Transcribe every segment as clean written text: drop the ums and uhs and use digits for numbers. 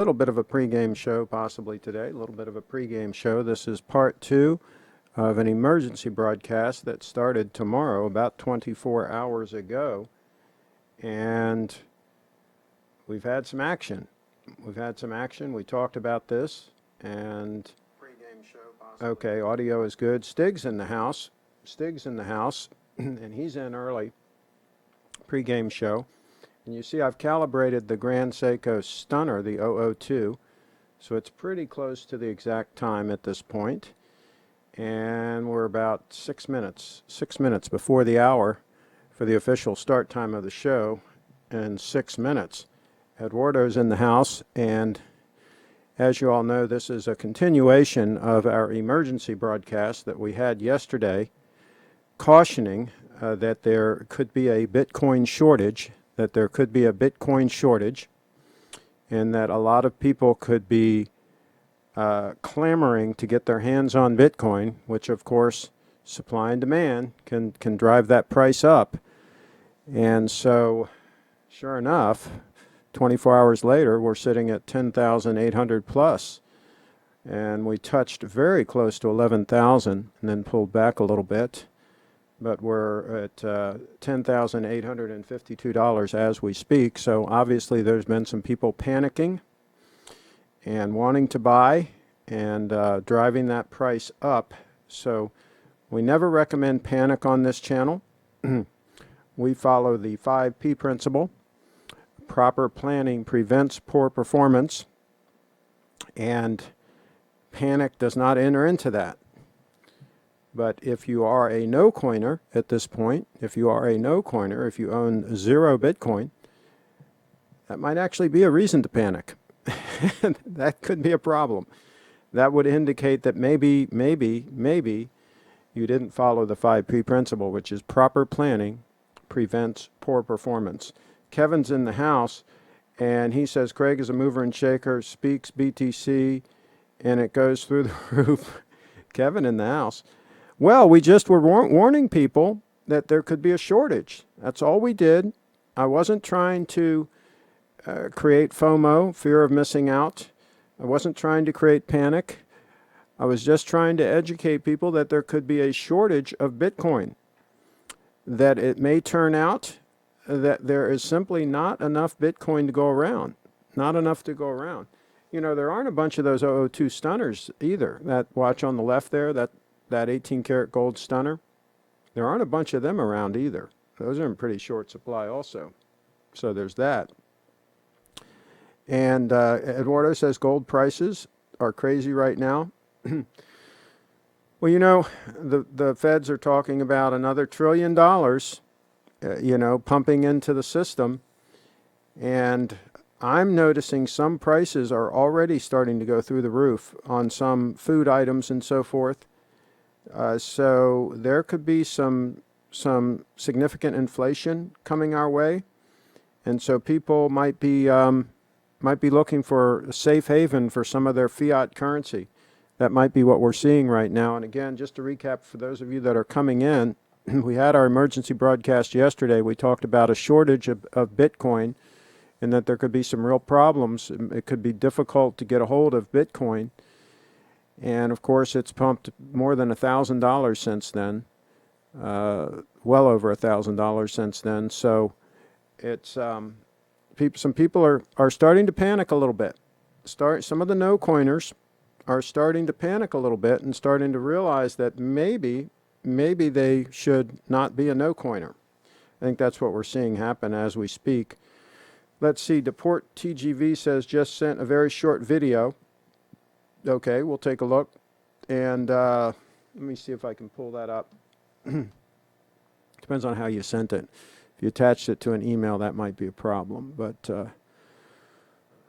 little bit of a pregame show possibly today, a little bit of a pregame show. This is part two of an emergency broadcast that started tomorrow about 24 hours ago. And we've had some action. We talked about this and pregame show possibly. Okay, audio is good. Stig's in the house. And he's in early. Pregame show. And you see I've calibrated the Grand Seiko Stunner, the 002, so it's pretty close to the exact time at this point. And we're about 6 minutes before the hour for the official start time of the show, and 6 minutes. Eduardo's in the house, and as you all know, this is a continuation of our emergency broadcast that we had yesterday, cautioning that there could be a Bitcoin shortage, and that a lot of people could be clamoring to get their hands on Bitcoin, which of course supply and demand can drive that price up. And so sure enough, 24 hours later, we're sitting at 10,800 plus, and we touched very close to 11,000 and then pulled back a little bit. But we're at $10,852 as we speak. So obviously there's been some people panicking and wanting to buy and driving that price up. So we never recommend panic on this channel. We follow the 5P principle. Proper planning prevents poor performance, and panic does not enter into that. But if you are a no-coiner at this point, if you own 0 Bitcoin, that might actually be a reason to panic. That could be a problem. That would indicate that maybe you didn't follow the 5P principle, which is proper planning prevents poor performance. Kevin's in the house, and he says Craig is a mover and shaker, speaks BTC, and it goes through the roof. Kevin in the house. Well, we just were warning people that there could be a shortage. That's all we did. I wasn't trying to create FOMO, fear of missing out. I wasn't trying to create panic. I was just trying to educate people that there could be a shortage of Bitcoin, that it may turn out that there is simply not enough Bitcoin to go around. You know, there aren't a bunch of those 002 stunners either. That watch on the left there, that 18 karat gold stunner, there aren't a bunch of them around either. Those are in pretty short supply also. So there's that. And Eduardo says gold prices are crazy right now. Well, you know, the feds are talking about another $1 trillion, pumping into the system. And I'm noticing some prices are already starting to go through the roof on some food items and so forth. So there could be some significant inflation coming our way, and so people might be looking for a safe haven for some of their fiat currency. That might be what we're seeing right now. And again, just to recap for those of you that are coming in, we had our emergency broadcast yesterday. We talked about a shortage of Bitcoin, and that there could be some real problems. It could be difficult to get a hold of Bitcoin. And of course, it's pumped more than $1,000 since then, well over $1,000 since then. So it's some people are starting to panic a little bit. Some of the no-coiners are starting to panic a little bit and starting to realize that maybe they should not be a no-coiner. I think that's what we're seeing happen as we speak. Let's see. Deport TGV says just sent a very short video. Okay, we'll take a look, and let me see if I can pull that up. Depends on how you sent it. If you attached it to an email, that might be a problem, but let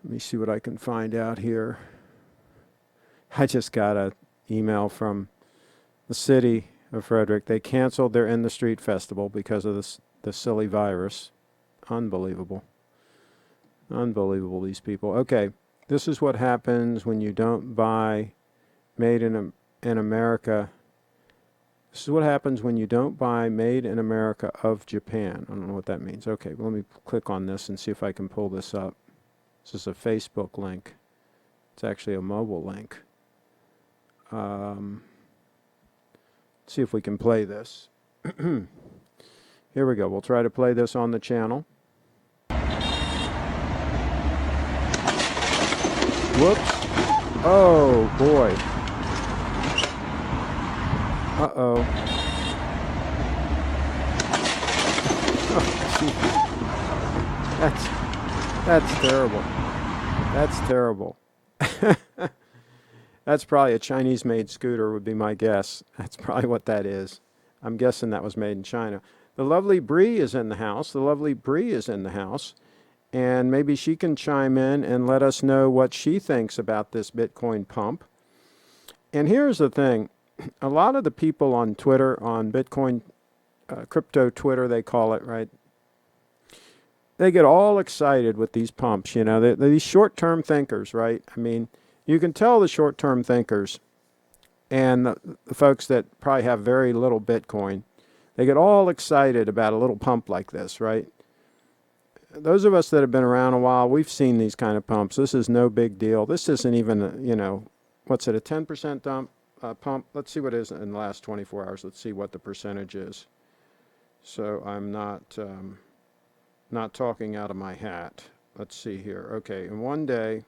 me see what I can find out here. I just got an email from the city of Frederick. They canceled their In the Street festival because of the silly virus. Unbelievable, these people. Okay. This is what happens when you don't buy made in America. This is what happens when you don't buy made in America of Japan. I don't know what that means. Okay, well, let me click on this and see if I can pull this up. This is a Facebook link. It's actually a mobile link. Let's see if we can play this. Here we go. We'll try to play this on the channel. Whoops. Oh, boy. Uh-oh. That's terrible. That's terrible. That's probably a Chinese-made scooter would be my guess. That's probably what that is. I'm guessing that was made in China. The lovely Bree is in the house. The lovely Bree is in the house. And maybe she can chime in and let us know what she thinks about this Bitcoin pump. And here's the thing. A lot of the people on Twitter, on Bitcoin, crypto Twitter they call it, right? They get all excited with these pumps, you know. They're these short-term thinkers, right? I mean, you can tell the short-term thinkers and the folks that probably have very little Bitcoin, they get all excited about a little pump like this, right? Those of us that have been around a while, we've seen these kind of pumps. This is no big deal. This isn't even, you know, what's it, a 10% pump? Let's see what it is in the last 24 hours. Let's see what the percentage is. So I'm not talking out of my hat. Let's see here. Okay, in one day,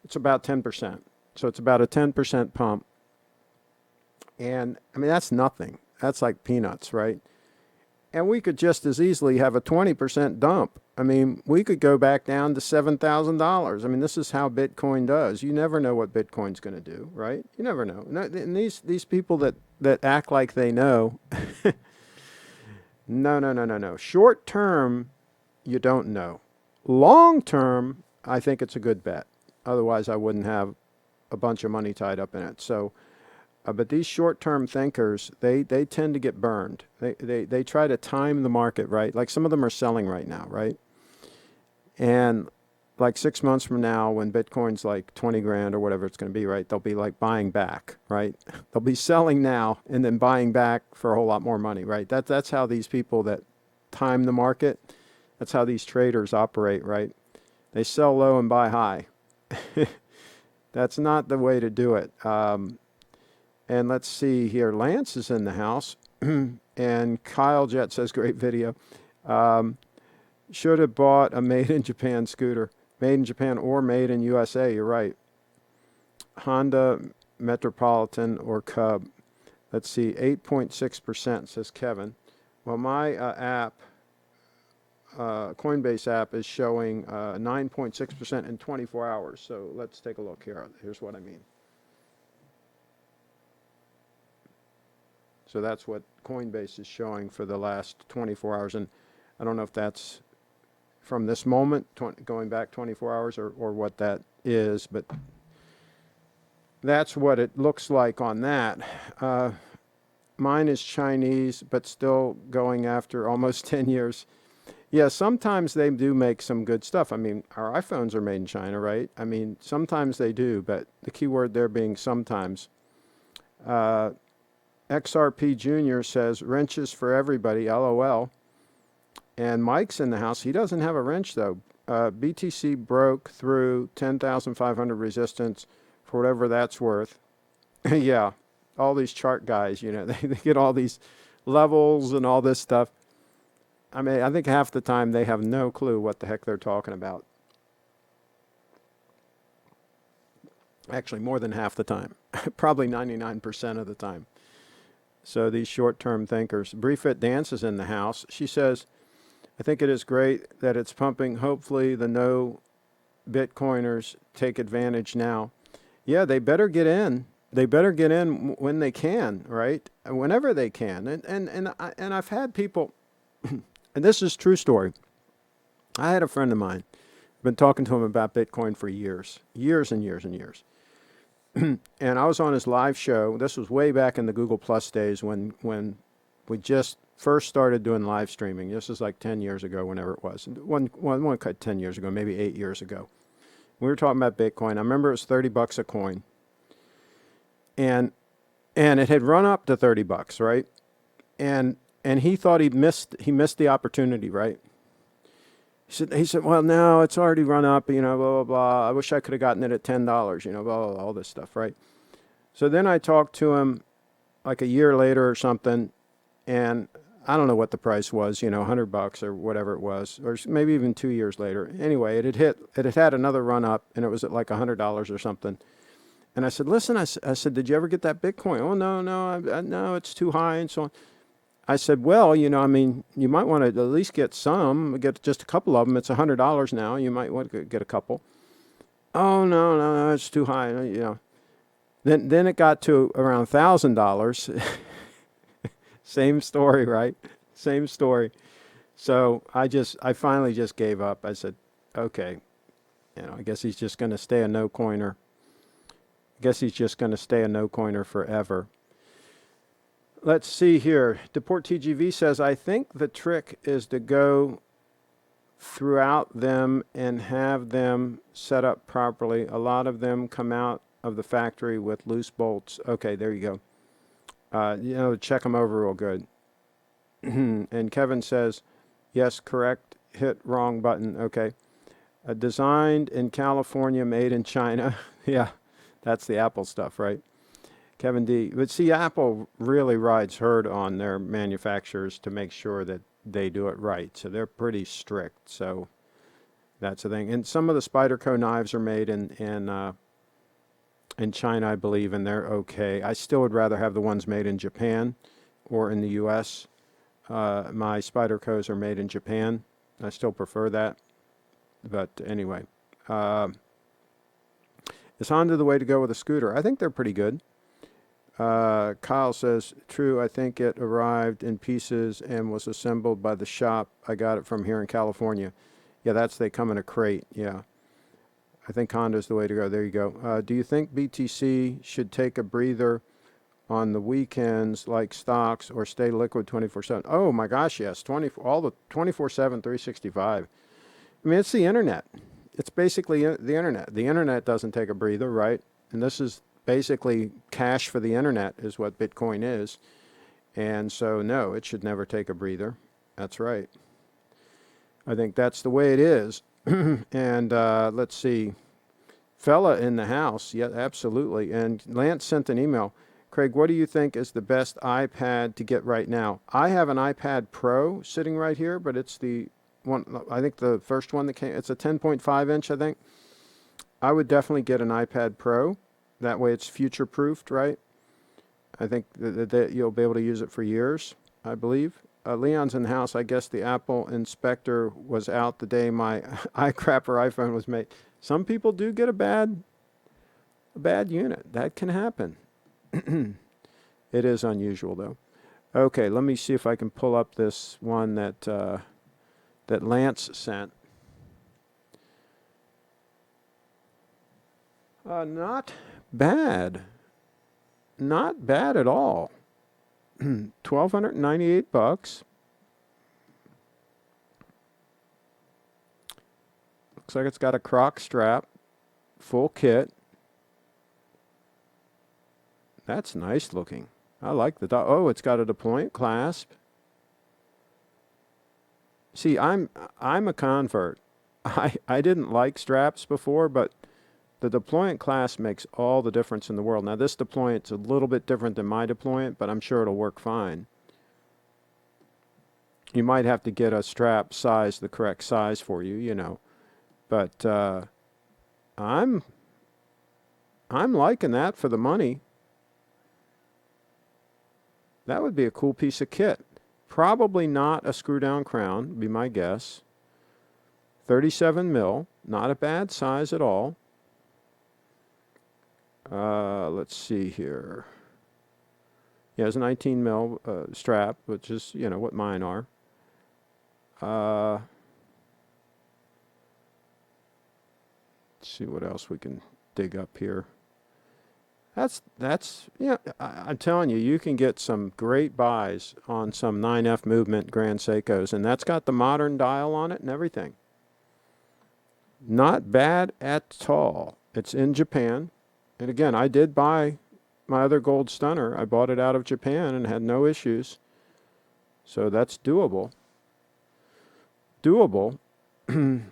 it's about 10%. So it's about a 10% pump. And, I mean, that's nothing. That's like peanuts, right? And we could just as easily have a 20% dump. I mean, we could go back down to $7,000. I mean, this is how Bitcoin does. You never know what Bitcoin's going to do, right? You never know. And these people that act like they know, no. Short term, you don't know. Long term, I think it's a good bet. Otherwise, I wouldn't have a bunch of money tied up in it. So, but these short-term thinkers, they tend to get burned. They try to time the market, right? Like some of them are selling right now, right? And like 6 months from now, when Bitcoin's like 20 grand or whatever it's going to be, right? They'll be like buying back, right? They'll be selling now and then buying back for a whole lot more money, right? That's how these people that time the market, that's how these traders operate, right? They sell low and buy high. That's not the way to do it. And let's see here. Lance is in the house. And Kyle Jet says, great video. Should have bought a made in Japan scooter. Made in Japan or made in USA. You're right. Honda Metropolitan or Cub. Let's see. 8.6% says Kevin. Well, my app, Coinbase app, is showing 9.6% in 24 hours. So let's take a look here. Here's what I mean. So that's what Coinbase is showing for the last 24 hours. And I don't know if that's from this moment, going back 24 hours, or what that is, but that's what it looks like on that. Mine is Chinese, but still going after almost 10 years. Yeah, sometimes they do make some good stuff. I mean, our iPhones are made in China, right? I mean, sometimes they do, but the key word there being sometimes. XRP Jr. says, wrenches for everybody, LOL. And Mike's in the house. He doesn't have a wrench, though. BTC broke through 10,500 resistance for whatever that's worth. Yeah, all these chart guys, you know, they get all these levels and all this stuff. I mean, I think half the time they have no clue what the heck they're talking about. Actually, more than half the time. Probably 99% of the time. So these short-term thinkers. Briefit Dance is in the house. She says, I think it is great that it's pumping. Hopefully the no Bitcoiners take advantage now. Yeah, they better get in. They better get in when they can, right? Whenever they can. And I've had people, and this is a true story. I had a friend of mine. I've been talking to him about Bitcoin for years and years and years. And I was on his live show. This was way back in the Google Plus days when we just first started doing live streaming. This is like 10 years ago, whenever it was. One cut 10 years ago, maybe 8 years ago. We were talking about Bitcoin. I remember it was $30 a coin. And it had run up to $30, right? And he thought he missed the opportunity, right? He said, well, no, it's already run up, blah, blah, blah. I wish I could have gotten it at $10, blah, blah, blah, all this stuff, right? So then I talked to him like a year later or something, and I don't know what the price was, $100 or whatever it was, or maybe even 2 years later. Anyway, it had another run up, and it was at like $100 or something. And I said, listen, I said, did you ever get that Bitcoin? Oh, no, no, it's too high and so on. I said, well, you might want to at least get just a couple of them. It's $100 now. You might want to get a couple. Oh, no, it's too high. Then it got to around $1,000. Same story, right? Same story. So I finally just gave up. I said, okay, I guess he's just going to stay a no coiner. Forever. Let's see here. Deport TGV says, I think the trick is to go throughout them and have them set up properly. A lot of them come out of the factory with loose bolts. Okay, there you go. Check them over real good. And Kevin says, yes, correct. Hit wrong button. Okay. Designed in California, made in China. Yeah, that's the Apple stuff, right? Kevin D. But see, Apple really rides herd on their manufacturers to make sure that they do it right. So they're pretty strict. So that's the thing. And some of the Spyderco knives are made in China, I believe, and they're okay. I still would rather have the ones made in Japan or in the U.S. My Spydercos are made in Japan. I still prefer that. But anyway, is Honda the way to go with a scooter? I think they're pretty good. Kyle says, true, I think it arrived in pieces and was assembled by the shop. I got it from here in California. Yeah, they come in a crate, yeah. I think Honda's the way to go. There you go. Do you think BTC should take a breather on the weekends like stocks or stay liquid 24/7? Oh my gosh, yes. All the 24/7, 365. I mean, it's the internet. It's basically the internet. The internet doesn't take a breather, right? And this is basically cash for the internet is what Bitcoin is. And so, no, it should never take a breather. That's right. I think that's the way it is. And let's see. Fella in the house. Yeah, absolutely. And Lance sent an email. Craig, what do you think is the best iPad to get right now? I have an iPad Pro sitting right here, but it's the one, I think the first one that came, it's a 10.5 inch, I think. I would definitely get an iPad Pro. That way it's future-proofed, right? I think that you'll be able to use it for years, I believe. Leon's in the house. I guess the Apple inspector was out the day my iCrapper iPhone was made. Some people do get a bad unit. That can happen. It is unusual, though. Okay, let me see if I can pull up this one that Lance sent. Not bad. Not bad at all. $1,298. Looks like it's got a croc strap, full kit. That's nice looking. I like the oh, it's got a deployant clasp. See, I'm a convert. I didn't like straps before, but the deployant clasp makes all the difference in the world. Now, this deployant's a little bit different than my deployant, but I'm sure it'll work fine. You might have to get a strap size, the correct size for you, But I'm liking that for the money. That would be a cool piece of kit. Probably not a screw-down crown, would be my guess. 37 mil, not a bad size at all. Let's see here. Yeah, it's a 19 mil strap, which is, what mine are. Let's see what else we can dig up here. I'm telling you, you can get some great buys on some 9F Movement Grand Seikos, and that's got the modern dial on it and everything. Not bad at all. It's in Japan. And again, I did buy my other gold stunner. I bought it out of Japan and had no issues. So that's doable.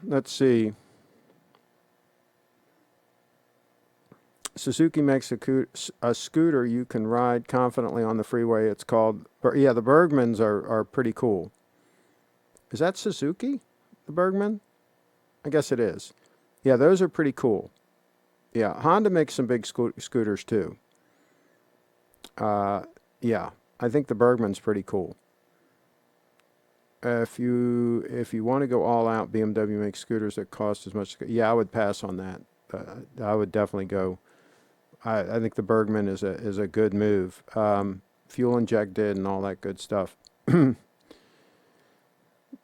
let's see. Suzuki makes a scooter you can ride confidently on the freeway. It's called, yeah, the Bergmans are pretty cool. Is that Suzuki, the Bergman? I guess it is. Yeah, those are pretty cool. Yeah, Honda makes some big scooters too. Yeah, I think the Bergman's pretty cool. If you want to go all out, BMW makes scooters that cost as much. Yeah, I would pass on that. I would definitely go. I think the Bergman is a good move. Fuel injected and all that good stuff.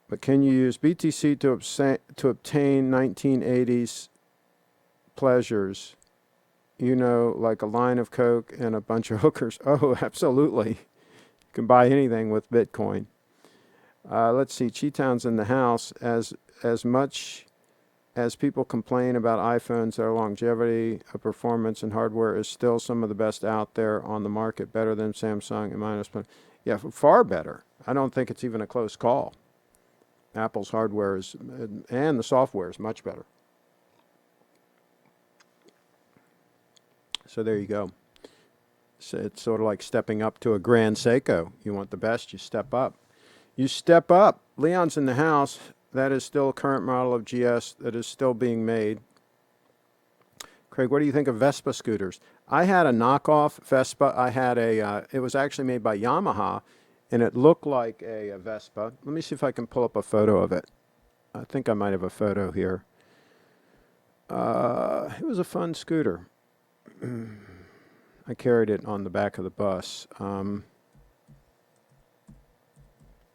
But can you use BTC to obtain 1980s pleasures? Like a line of coke and a bunch of hookers. Oh, absolutely. You can buy anything with Bitcoin. Let's see. Cheetown's in the house. As much as people complain about iPhones, their longevity, performance, and hardware is still some of the best out there on the market, better than Samsung and minus. Yeah, far better. I don't think it's even a close call. Apple's hardware and the software is much better. So there you go. So it's sort of like stepping up to a Grand Seiko. You want the best, you step up. You step up. Leon's in the house. That is still a current model of GS that is still being made. Craig, what do you think of Vespa scooters? I had a knockoff Vespa. I had it was actually made by Yamaha, and it looked like a Vespa. Let me see if I can pull up a photo of it. I think I might have a photo here. It was a fun scooter. I carried it on the back of the bus.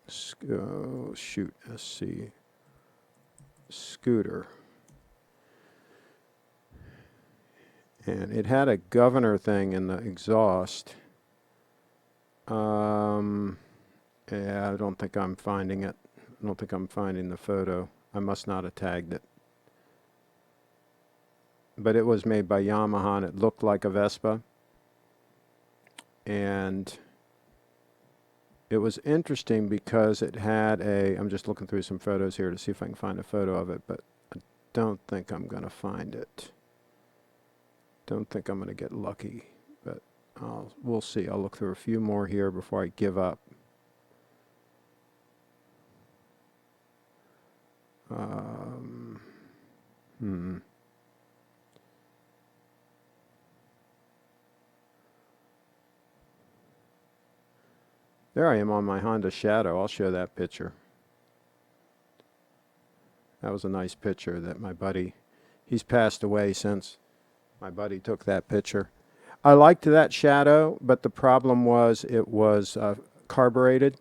Shoot, let's see. Scooter. And it had a governor thing in the exhaust. Yeah, I don't think I'm finding it. I don't think I'm finding the photo. I must not have tagged it. But it was made by Yamaha, and it looked like a Vespa. And it was interesting because it had I'm just looking through some photos here to see if I can find a photo of it, but I don't think I'm going to find it. Don't think I'm going to get lucky, but we'll see. I'll look through a few more here before I give up. There I am on my Honda Shadow. I'll show that picture. That was a nice picture that my buddy, he's passed away since my buddy took that picture. I liked that Shadow, but the problem was it was carbureted,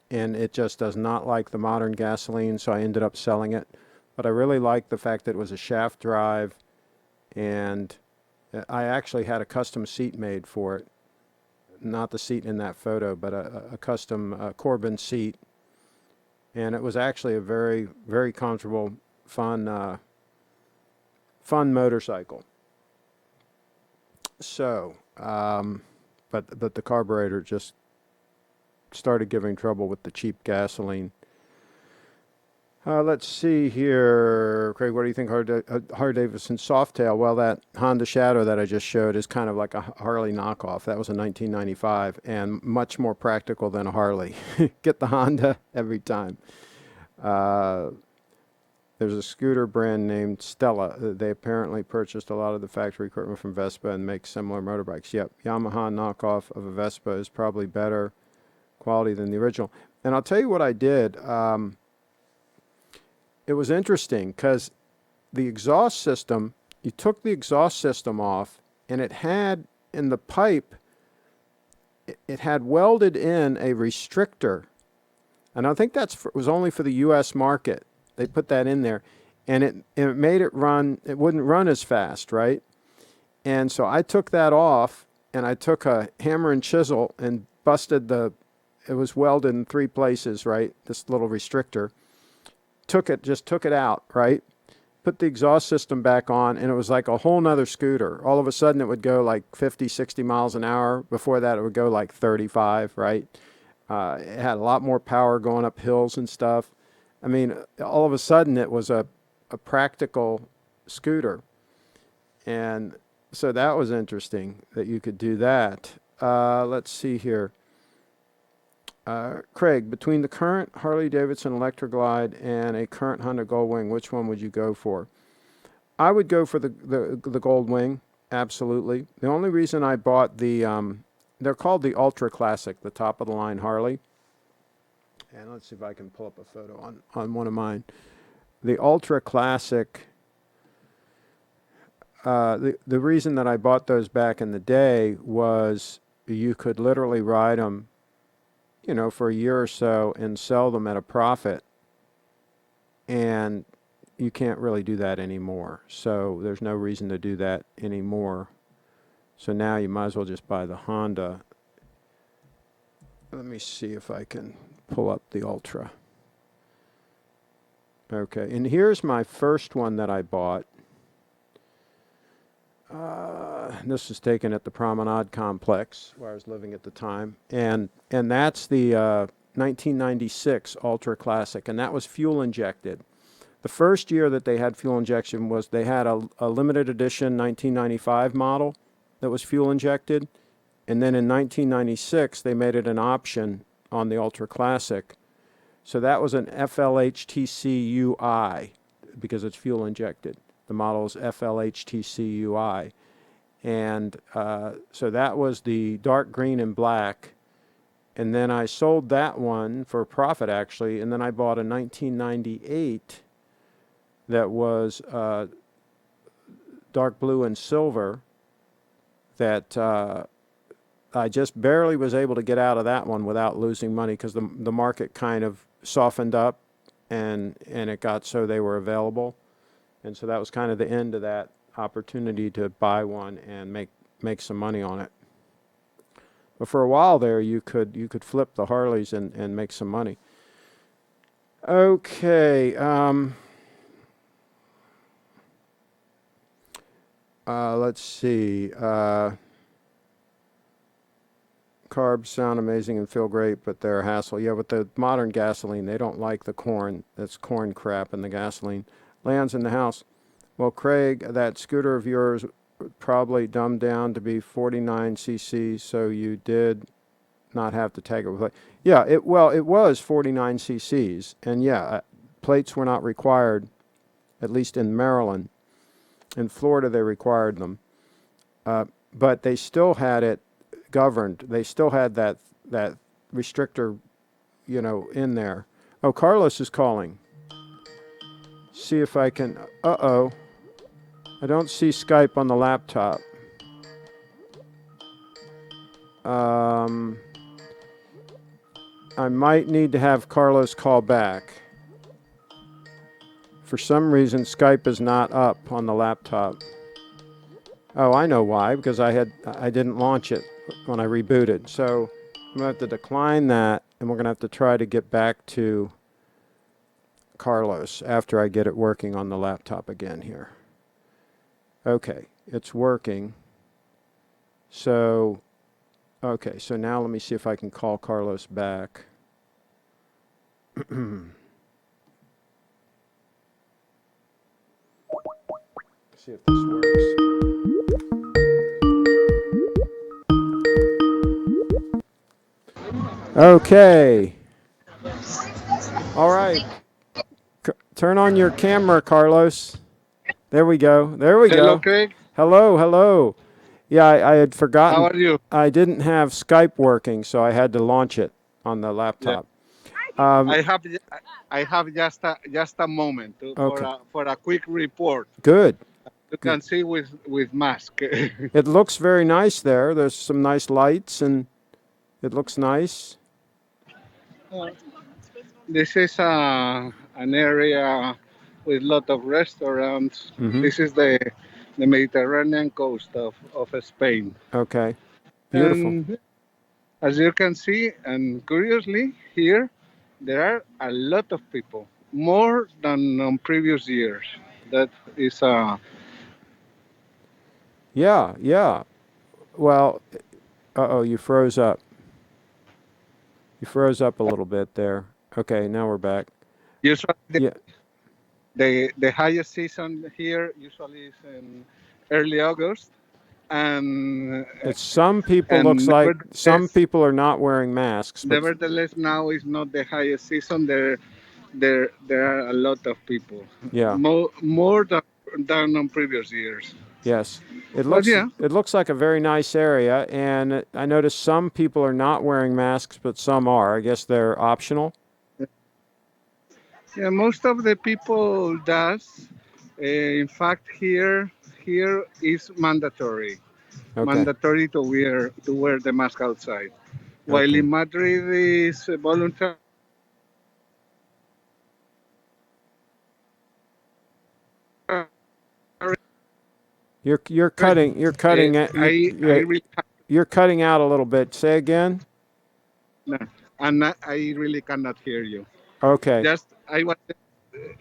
and it just does not like the modern gasoline, so I ended up selling it. But I really liked the fact that it was a shaft drive, and I actually had a custom seat made for it. Not the seat in that photo, but a custom Corbin seat. And it was actually a very, very comfortable, fun motorcycle. So, but the carburetor just started giving trouble with the cheap gasoline. Let's see here, Craig. What do you think, Harley-Davidson Softail? Well, that Honda Shadow that I just showed is kind of like a Harley knockoff. That was a 1995 and much more practical than a Harley. Get the Honda every time. There's a scooter brand named Stella. They apparently purchased a lot of the factory equipment from Vespa and make similar motorbikes. Yep, Yamaha knockoff of a Vespa is probably better quality than the original. And I'll tell you what I did. It was interesting because the exhaust system, you took the exhaust system off, and it had in the pipe, it had welded in a restrictor. And I think it was only for the U.S. market. They put that in there, and it made it run, it wouldn't run as fast, right? And so I took that off, and I took a hammer and chisel and busted it was welded in 3 places, right? This little restrictor. Just took it out, right? Put the exhaust system back on, and it was like a whole nother scooter. All of a sudden, it would go like 50, 60 miles an hour. Before that, it would go like 35, right? It had a lot more power going up hills and stuff. I mean, all of a sudden it was a practical scooter. And so that was interesting that you could do that. Let's see here. Craig, between the current Harley Davidson Electroglide and a current Honda Goldwing, which one would you go for? I would go for the Goldwing, absolutely. The only reason I bought they're called the Ultra Classic, the top of the line Harley. And let's see if I can pull up a photo on one of mine. The Ultra Classic, the reason that I bought those back in the day was you could literally ride them, for a year or so and sell them at a profit. And you can't really do that anymore. So there's no reason to do that anymore. So now you might as well just buy the Honda. Let me see if I can pull up the Ultra. Okay, and here's my first one that I bought. This was taken at the Promenade Complex where I was living at the time. And that's the 1996 Ultra Classic, and that was fuel injected. The first year that they had fuel injection was they had a limited edition 1995 model that was fuel injected. And then in 1996, they made it an option on the Ultra Classic. So that was an FLHTC-UI because it's fuel injected. The model is FLHTC-UI. And so that was the dark green and black. And then I sold that one for a profit, actually. And then I bought a 1998 that was dark blue and silver that I just barely was able to get out of that one without losing money because the market kind of softened up and it got so they were available. And so that was kind of the end of that opportunity to buy one and make some money on it. But for a while there, you could flip the Harleys and make some money. Okay. Let's see. Carbs sound amazing and feel great, but they're a hassle. Yeah, with the modern gasoline, they don't like the corn. That's corn crap in the gasoline. Lands in the house. Well, Craig, that scooter of yours probably dumbed down to be 49 cc, so you did not have to tag it with. Yeah, it was 49 cc's, and yeah, plates were not required, at least in Maryland. In Florida, they required them, but they still had it governed. They still had that restrictor, in there. Oh, Carlos is calling. See if I can. Uh-oh. I don't see Skype on the laptop. I might need to have Carlos call back. For some reason, Skype is not up on the laptop. Oh, I know why, because I didn't launch it when I rebooted. So I'm going to have to decline that, and we're going to have to try to get back to Carlos after I get it working on the laptop again here. Okay, it's working. So, okay, so now let me see if I can call Carlos back. See if this works. Okay. All right. Turn on your camera, Carlos. There we go. There we go. Hello, Craig. Hello. Yeah, I had forgotten. How are you? I didn't have Skype working, so I had to launch it on the laptop. I have just a moment for a quick report. Good. You can see with mask. It looks very nice there. There's some nice lights, and it looks nice. This is an area with a lot of restaurants. Mm-hmm. This is the Mediterranean coast of Spain. Okay. Beautiful. And as you can see, and curiously, here there are a lot of people, more than on previous years. That is Yeah. Well, you froze up. You froze up a little bit there. Okay, now we're back. Usually, Yeah. the highest season here usually is in early August, and It's some people looks and like some nevertheless, people are not wearing masks, but nevertheless now is not the highest season. There are a lot of people, yeah. more than on previous years. Yes. But yeah, It looks like a very nice area, and I noticed some people are not wearing masks, but some are. I guess they're optional. yeah, most of the people does. In fact, here is Okay. mandatory to wear the mask outside. While Okay. in Madrid is voluntary. I really you're cutting out a little bit. Say again. no, and I really cannot hear you. Okay. Just I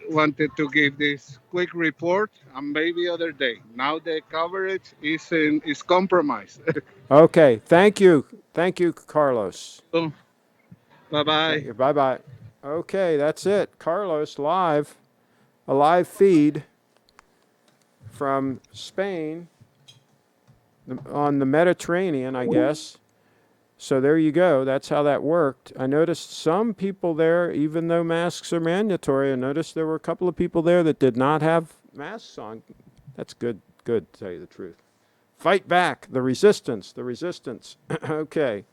wanted to give this quick report, and maybe other day. Now the coverage is compromised. Okay. Thank you. Thank you, Carlos. So, bye Thank bye. you. Bye bye. Okay, that's it. Carlos live, a live feed from Spain on the Mediterranean, I guess. So there you go. That's how that worked. I noticed some people there, even though masks are mandatory, I noticed there were a couple of people there that did not have masks on. That's good, good, to tell you the truth. Fight back. The resistance, the resistance. Okay.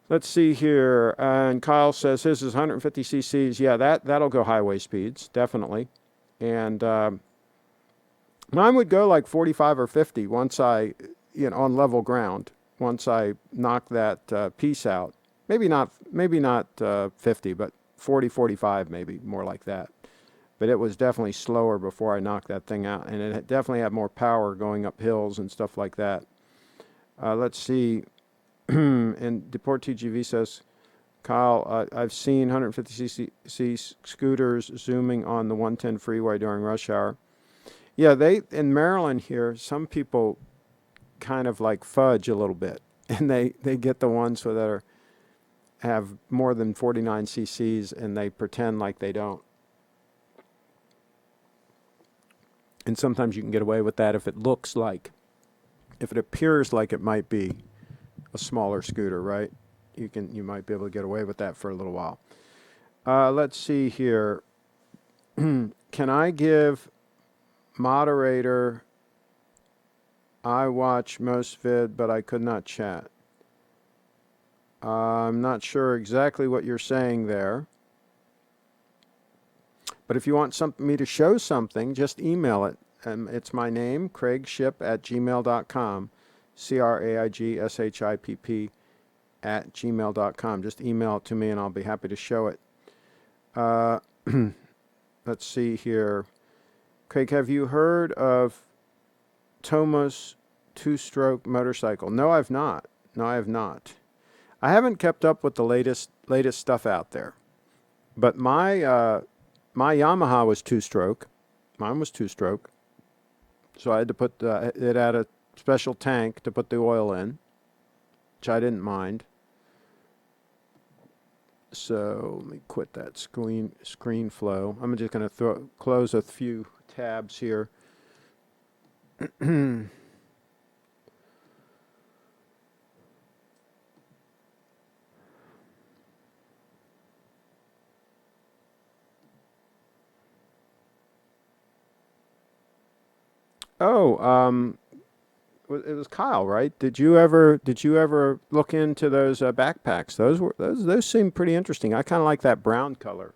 Let's see here. And Kyle says his is 150 cc's. Yeah, that'll go highway speeds, definitely. And mine would go like 45 or 50 once on level ground, once I knock that piece out. Maybe not 50, but 40, 45 maybe, more like that. But it was definitely slower before I knocked that thing out. And it definitely had more power going up hills and stuff like that. Let's see. And Deport TGV says, Kyle, I've seen 150cc scooters zooming on the 110 freeway during rush hour. Yeah, they in Maryland here, some people kind of like fudge a little bit, and they get the ones that have more than 49 cc's, and they pretend like they don't. And sometimes you can get away with that if it appears like it might be a smaller scooter, right? You might be able to get away with that for a little while. Let's see here. Can I give moderator? I watch most vid, but I could not chat. I'm not sure exactly what you're saying there. But if you want me to show something, just email it. It's my name, CraigShipp@gmail.com. CraigShipp @gmail.com. Just email it to me and I'll be happy to show it. Let's see here. Craig, have you heard of Toma's two-stroke motorcycle? No, I've not. No, I have not. I haven't kept up with the latest stuff out there. But my Yamaha was two-stroke. Mine was two-stroke. So I had to put it had a special tank to put the oil in, which I didn't mind. So let me quit that screen flow. I'm just going to close a few tabs here. Oh, it was Kyle, right? Did you ever look into those backpacks? Those seem pretty interesting. I kind of like that brown color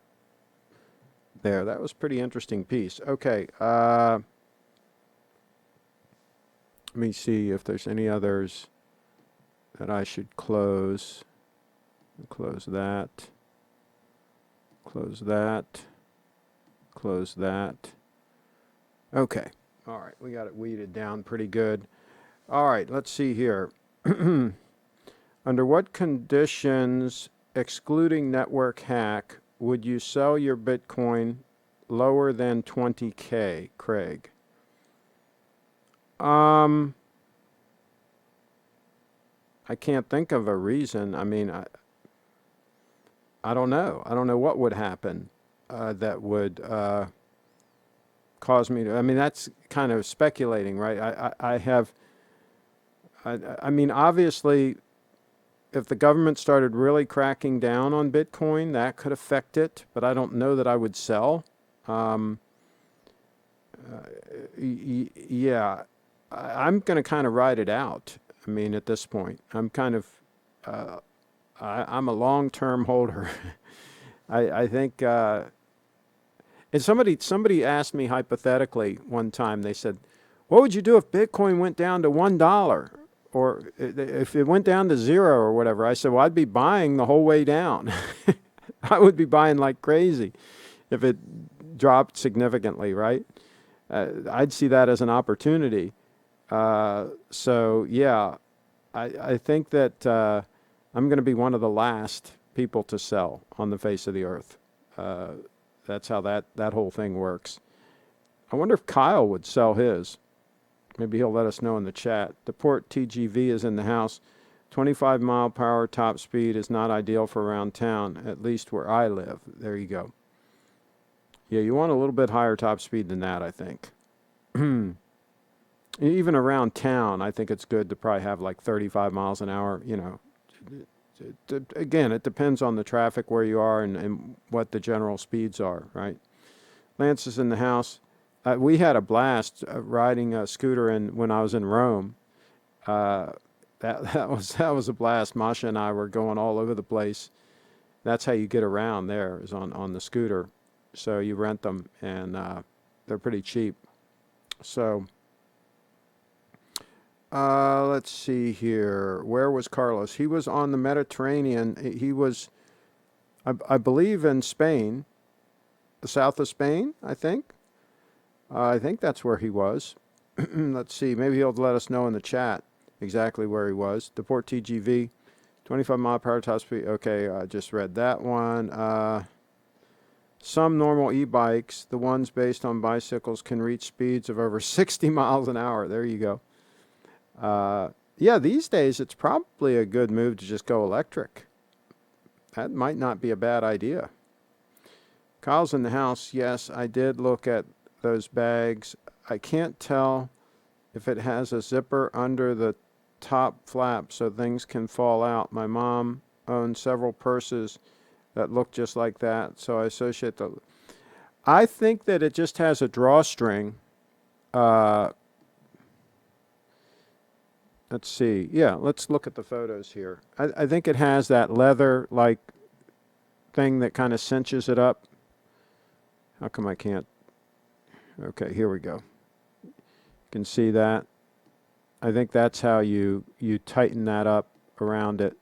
there. That was a pretty interesting piece. Okay, let me see if there's any others that I should close. Close that. Close that. Close that. Okay. All right. We got it weeded down pretty good. All right. Let's see here. Under what conditions, excluding network hack, would you sell your Bitcoin lower than 20K, Craig? I can't think of a reason. I mean, I don't know. I don't know what would happen that would cause me to. I mean, that's kind of speculating, right? I mean, obviously, if the government started really cracking down on Bitcoin, that could affect it, but I don't know that I would sell. Um, yeah, I'm going to kind of ride it out. I mean, at this point, I'm kind of, I'm a long-term holder. I think, and somebody asked me hypothetically one time. They said, "What would you do if Bitcoin went down to $1, or if it went down to zero or whatever?" I said, "Well, I'd be buying the whole way down. I would be buying like crazy if it dropped significantly, right? I'd see that as an opportunity." So yeah, I think that I'm going to be one of the last people to sell on the face of the earth. Uh, that's how that whole thing works. I wonder if Kyle would sell his. Maybe he'll let us know in the chat. The port TGV is in the house. 25-mile-per-hour top speed is not ideal for around town, at least where I live. There you go. Yeah, you want a little bit higher top speed than that, I think. Even around town, I think it's good to probably have like 35 miles an hour. You know, again, it depends on the traffic where you are and what the general speeds are, right? Lance is in the house. We had a blast riding a scooter when I was in Rome. Uh, that was a blast. Masha and I were going all over the place. That's how you get around there, is on the scooter. So you rent them, and they're pretty cheap. So let's see here. Where was Carlos? He was on the Mediterranean. He was, I believe, in Spain, the south of Spain, I think. I think that's where he was. Let's see. Maybe he'll let us know in the chat exactly where he was. Deport TGV, 25-mile-per-hour top speed. Okay, I just read that one. Some normal e-bikes, the ones based on bicycles, can reach speeds of over 60 miles an hour. There you go. Yeah, these days it's probably a good move to just go electric. That might not be a bad idea. Kyle's in the house. Yes, I did look at those bags. I can't tell if it has a zipper under the top flap so things can fall out. My mom owns several purses that look just like that, so I associate the... I think that it just has a drawstring. Let's see. Yeah, let's look at the photos here. I think it has that leather-like thing that kind of cinches it up. How come I can't? Okay, here we go. You can see that. I think that's how you tighten that up around it.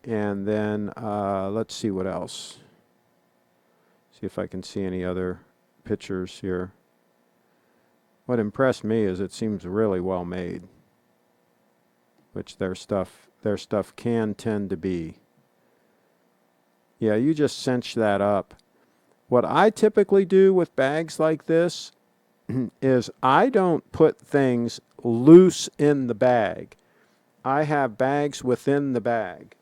And then let's see what else. See if I can see any other pictures here. What impressed me is it seems really well made, which their stuff can tend to be. Yeah, you just cinch that up. What I typically do with bags like this is I don't put things loose in the bag. I have bags within the bag.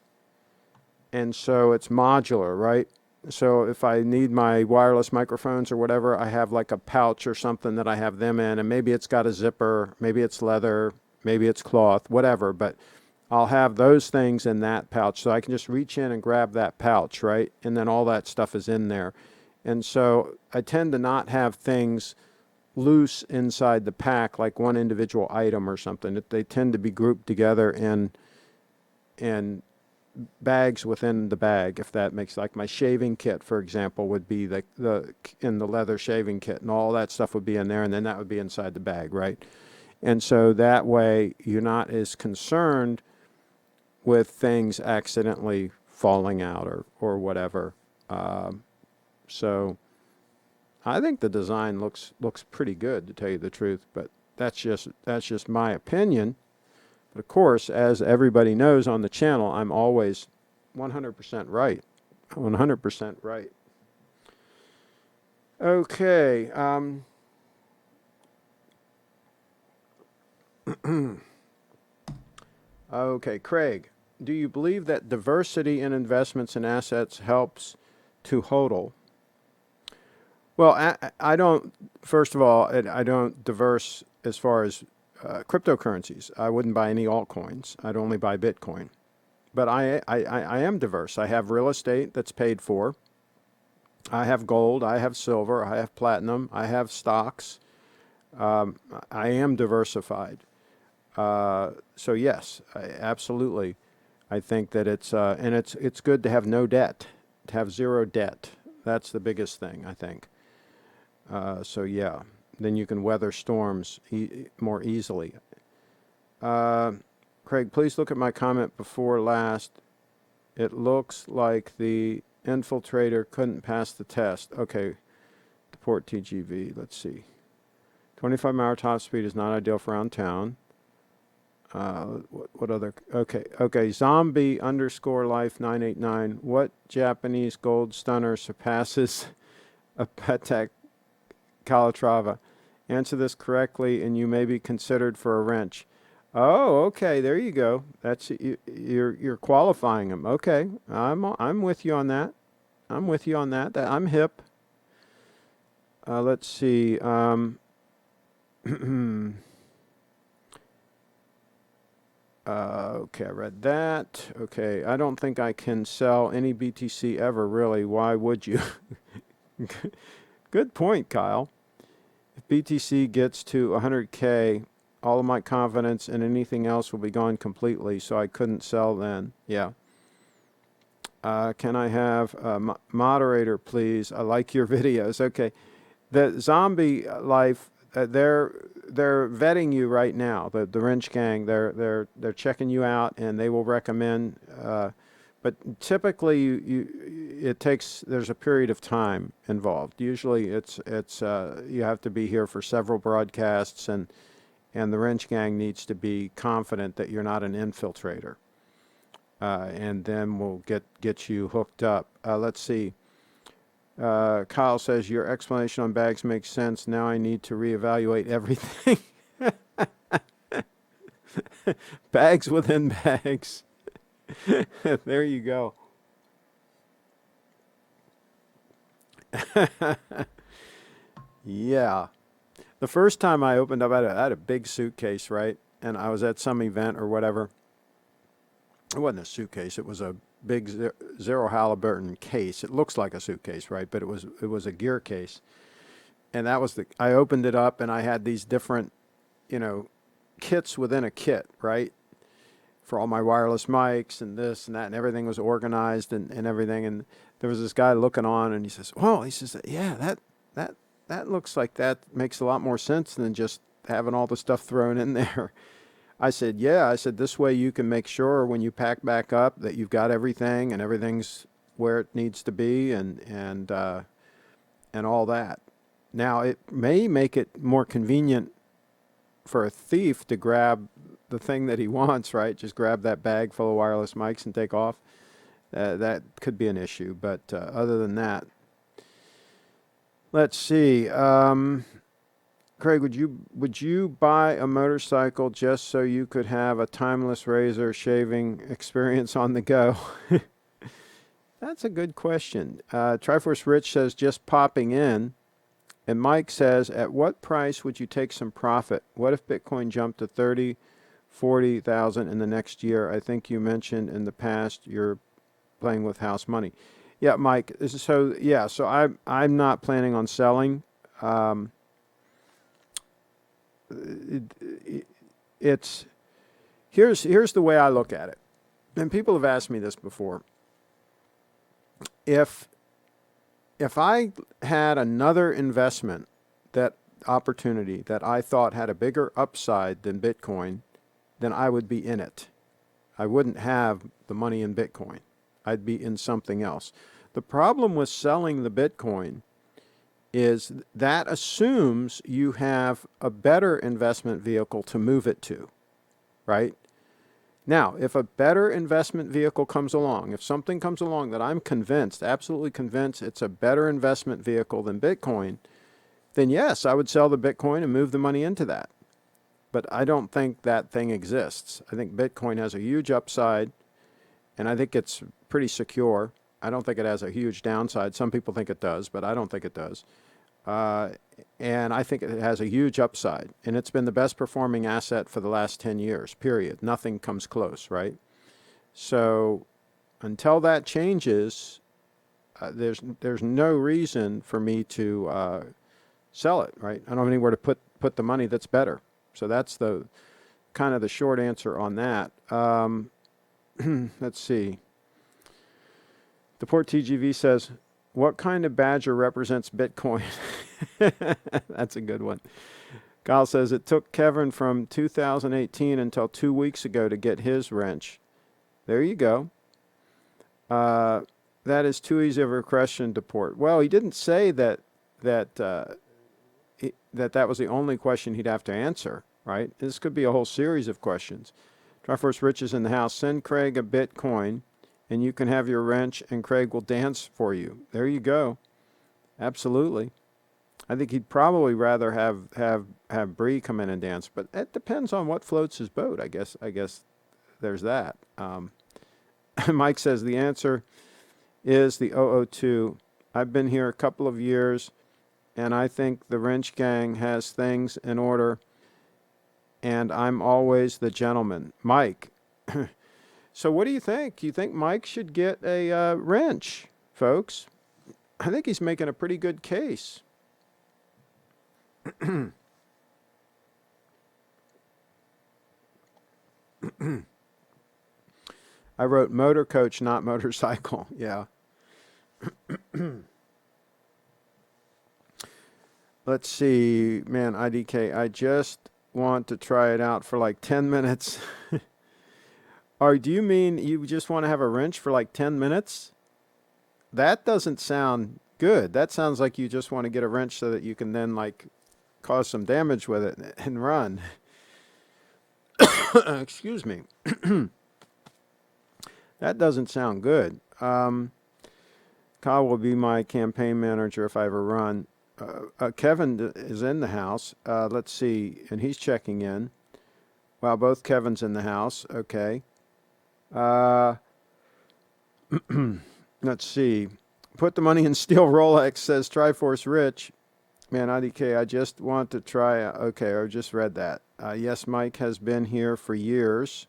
And so it's modular, right? So if I need my wireless microphones or whatever, I have like a pouch or something that I have them in, and maybe it's got a zipper, maybe it's leather, maybe it's cloth, whatever, but I'll have those things in that pouch. So I can just reach in and grab that pouch, right? And then all that stuff is in there. And so I tend to not have things loose inside the pack like one individual item or something. They tend to be grouped together in bags within the bag, if that makes, like my shaving kit, for example, would be in the leather shaving kit, and all that stuff would be in there, and then that would be inside the bag, right? And so that way you're not as concerned with things accidentally falling out or whatever. So I think the design looks pretty good, to tell you the truth, but that's just my opinion. But of course, as everybody knows on the channel, I'm always 100% right. 100% right. Okay. Okay, Craig. do you believe that diversity in investments and assets helps to hodl? Well, I don't, first of all, I don't diverse as far as cryptocurrencies. I wouldn't buy any altcoins. I'd only buy Bitcoin. But I am diverse. I have real estate that's paid for. I have gold. I have silver. I have platinum. I have stocks. I am diversified. So yes, absolutely. I think that it's good to have no debt, to have zero debt. That's the biggest thing, I think. So yeah, then you can weather storms more easily. Craig, please look at my comment before last. It looks like the infiltrator couldn't pass the test. Okay, deport TGV. Let's see. 25-mile top speed is not ideal for around town. What other? Okay. Zombie _ life 989. What Japanese gold stunner surpasses a Patek Calatrava? Answer this correctly, and you may be considered for a wrench. Oh, okay. There you go. That's you're qualifying them. Okay, I'm with you on that. I'm with you on that. I'm hip. Let's see. Okay, I read that. Okay, I don't think I can sell any BTC ever, really. Why would you? Good point, Kyle. If BTC gets to 100K, all of my confidence in anything else will be gone completely, so I couldn't sell then. Yeah. Can I have a moderator, please? I like your videos. Okay. The zombie life, they're vetting you right now. The wrench gang, they're checking you out, and they will recommend. But typically, there's a period of time involved. Usually, it's you have to be here for several broadcasts, and the wrench gang needs to be confident that you're not an infiltrator, and then we'll get you hooked up. Let's see. Kyle says, your explanation on bags makes sense. Now I need to reevaluate everything. Bags within bags. There you go. Yeah. The first time I opened up, I had a big suitcase, right? And I was at some event or whatever. It wasn't a suitcase. It was a big Zero Halliburton case. It looks like a suitcase, right? But it was a gear case. And I opened it up, and I had these different, kits within a kit, right? For all my wireless mics and this and that, and everything was organized and everything. And there was this guy looking on, and he says, "Well," he says, "yeah, that looks like that makes a lot more sense than just having all the stuff thrown in there." I said, "Yeah." I said, "This way you can make sure when you pack back up that you've got everything and everything's where it needs to be and all that." Now, it may make it more convenient for a thief to grab the thing that he wants, right? Just grab that bag full of wireless mics and take off. That could be an issue, but other than that, let's see. Craig, would you buy a motorcycle just so you could have a timeless razor shaving experience on the go? That's a good question. Triforce Rich says, just popping in. And Mike says, at what price would you take some profit? What if Bitcoin jumped to 30, 40,000 in the next year? I think you mentioned in the past you're playing with house money. Yeah, Mike. So I'm not planning on selling. Here's the way I look at it, and people have asked me this before. If I had another investment, that opportunity that I thought had a bigger upside than Bitcoin, then I would be in it. I wouldn't have the money in Bitcoin. I'd be in something else. The problem with selling the Bitcoin is that assumes you have a better investment vehicle to move it to, right? Now, if a better investment vehicle comes along, if something comes along that I'm convinced, absolutely convinced it's a better investment vehicle than Bitcoin, then yes, I would sell the Bitcoin and move the money into that. But I don't think that thing exists. I think Bitcoin has a huge upside. and I think it's pretty secure. I don't think it has a huge downside. Some people think it does, but I don't think it does. And I think it has a huge upside. And it's been the best performing asset for the last 10 years, period. Nothing comes close, right? So until that changes, there's no reason for me to sell it, right? I don't have anywhere to put the money that's better. So that's the kind of the short answer on that. Let's see. The Port TGV says, what kind of badger represents Bitcoin? That's a good one. Kyle says, it took Kevin from 2018 until 2 weeks ago to get his wrench. There you go. That is too easy of a question to port. Well, he didn't say that that was the only question he'd have to answer, right? This could be a whole series of questions. Triforce Rich is in the house. Send Craig a Bitcoin, and you can have your wrench, and Craig will dance for you. There you go. Absolutely. I think he'd probably rather have Bree come in and dance, but it depends on what floats his boat. I guess there's that. Mike says the answer is the 002. I've been here a couple of years, and I think the wrench gang has things in order, and I'm always the gentleman. Mike, so what do you think? You think Mike should get a wrench, folks? I think he's making a pretty good case. I wrote motor coach, not motorcycle. Yeah. Let's see. Man, IDK, I just want to try it out for like 10 minutes. Or do you mean you just want to have a wrench for like 10 minutes? That doesn't sound good. That sounds like you just want to get a wrench so that you can then like cause some damage with it and run. Excuse me. That doesn't sound good. Kyle will be my campaign manager if I ever run. Kevin is in the house. Let's see. And he's checking in. Wow, both Kevin's in the house. Okay. Let's see. Put the money in steel Rolex, says Triforce Rich. Man, IDK, I just want to try. Okay, I just read that. Yes, Mike has been here for years.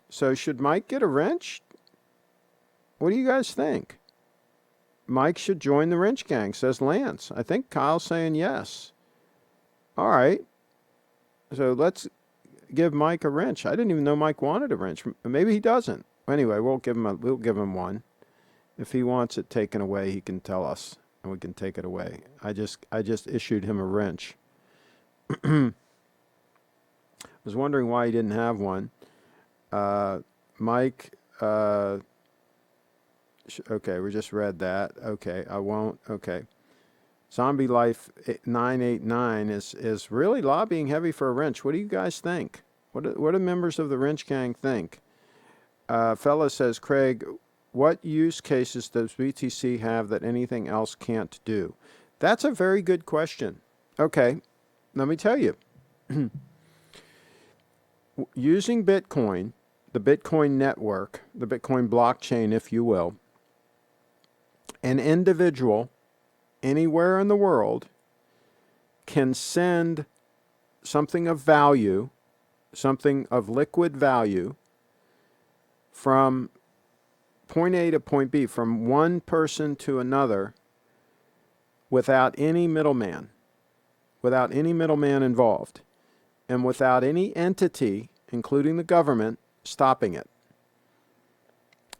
So should Mike get a wrench? What do you guys think? Mike should join the wrench gang, says Lance. I think Kyle's saying yes. All right. So let's give Mike a wrench. I didn't even know Mike wanted a wrench. Maybe he doesn't. Anyway, we'll give him one. If he wants it taken away, he can tell us, and we can take it away. I just issued him a wrench. I was wondering why he didn't have one. Mike, okay, we just read that. Okay, I won't. Okay. Zombie Life 989 is really lobbying heavy for a wrench. What do you guys think? What do members of the wrench gang think? Fella says, Craig, what use cases does BTC have that anything else can't do? That's a very good question. Okay, let me tell you. Using Bitcoin, the Bitcoin network, the Bitcoin blockchain, if you will, an individual anywhere in the world can send something of value, something of liquid value, from point A to point B, from one person to another, without any middleman involved, and without any entity, including the government, stopping it.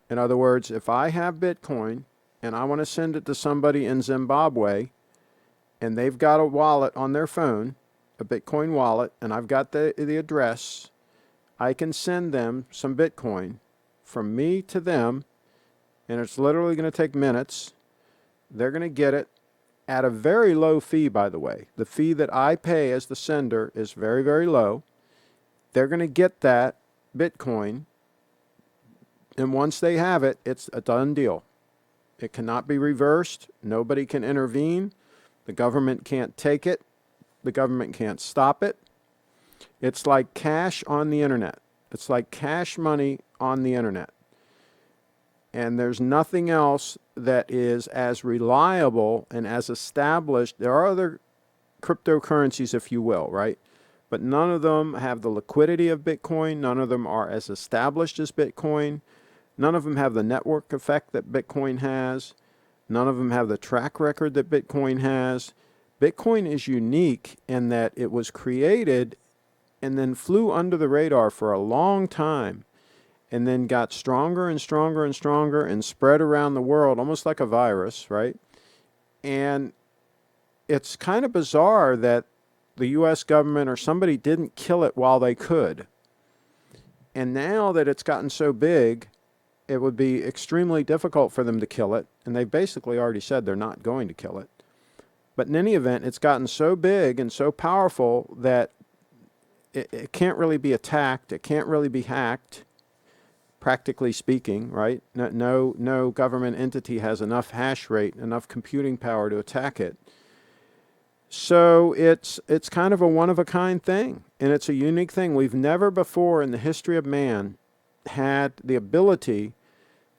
In other words, if I have Bitcoin and I want to send it to somebody in Zimbabwe, and they've got a wallet on their phone, a Bitcoin wallet, and I've got the address, I can send them some Bitcoin from me to them, and it's literally going to take minutes. They're going to get it at a very low fee, by the way. The fee that I pay as the sender is very, very low. They're going to get that Bitcoin, and once they have it, it's a done deal. It cannot be reversed. Nobody can intervene. The government can't take it. The government can't stop it. It's like cash on the internet. It's like cash money on the internet. And there's nothing else that is as reliable and as established. There are other cryptocurrencies, if you will, right? But none of them have the liquidity of Bitcoin. None of them are as established as Bitcoin. None of them have the network effect that Bitcoin has. None of them have the track record that Bitcoin has. Bitcoin is unique in that it was created and then flew under the radar for a long time and then got stronger and stronger and stronger and spread around the world almost like a virus, right? And it's kind of bizarre that the US government or somebody didn't kill it while they could. And now that it's gotten so big, it would be extremely difficult for them to kill it. And they've basically already said they're not going to kill it. But in any event, it's gotten so big and so powerful that it can't really be attacked. It can't really be hacked, practically speaking, right? No government entity has enough hash rate, enough computing power to attack it. So it's kind of a one-of-a-kind thing, and it's a unique thing. We've never before in the history of man had the ability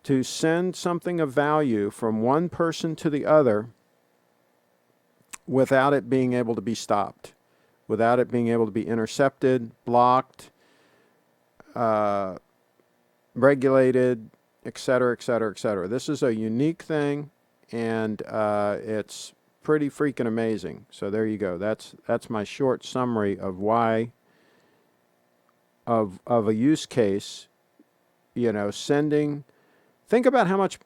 to send something of value from one person to the other without it being able to be stopped, without it being able to be intercepted, blocked, regulated, et cetera, et cetera, et cetera. This is a unique thing, and it's pretty freaking amazing. So there you go. That's my short summary of why of a use case. Sending. Think about how much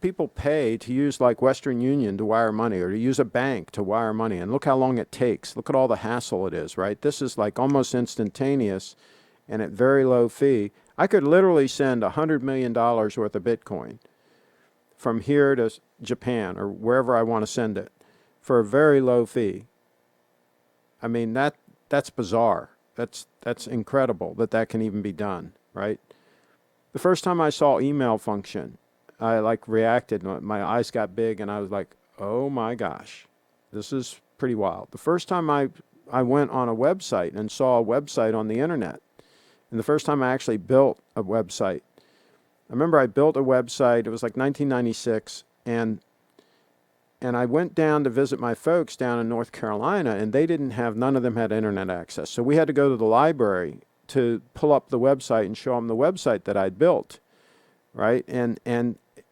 people pay to use like Western Union to wire money, or to use a bank to wire money, and look how long it takes. Look at all the hassle it is, right? This is like almost instantaneous and at very low fee. I could literally send $100 million worth of Bitcoin from here to Japan or wherever I want to send it for a very low fee. I mean, that's bizarre. That's incredible that can even be done, right? The first time I saw email function, I reacted. My eyes got big and I was like, oh my gosh, this is pretty wild. The first time I went on a website and saw a website on the internet, and the first time I actually built a website, I remember I built a website. It was like 1996, and I went down to visit my folks down in North Carolina, and none of them had internet access. So we had to go to the library to pull up the website and show them the website that I'd built, right? And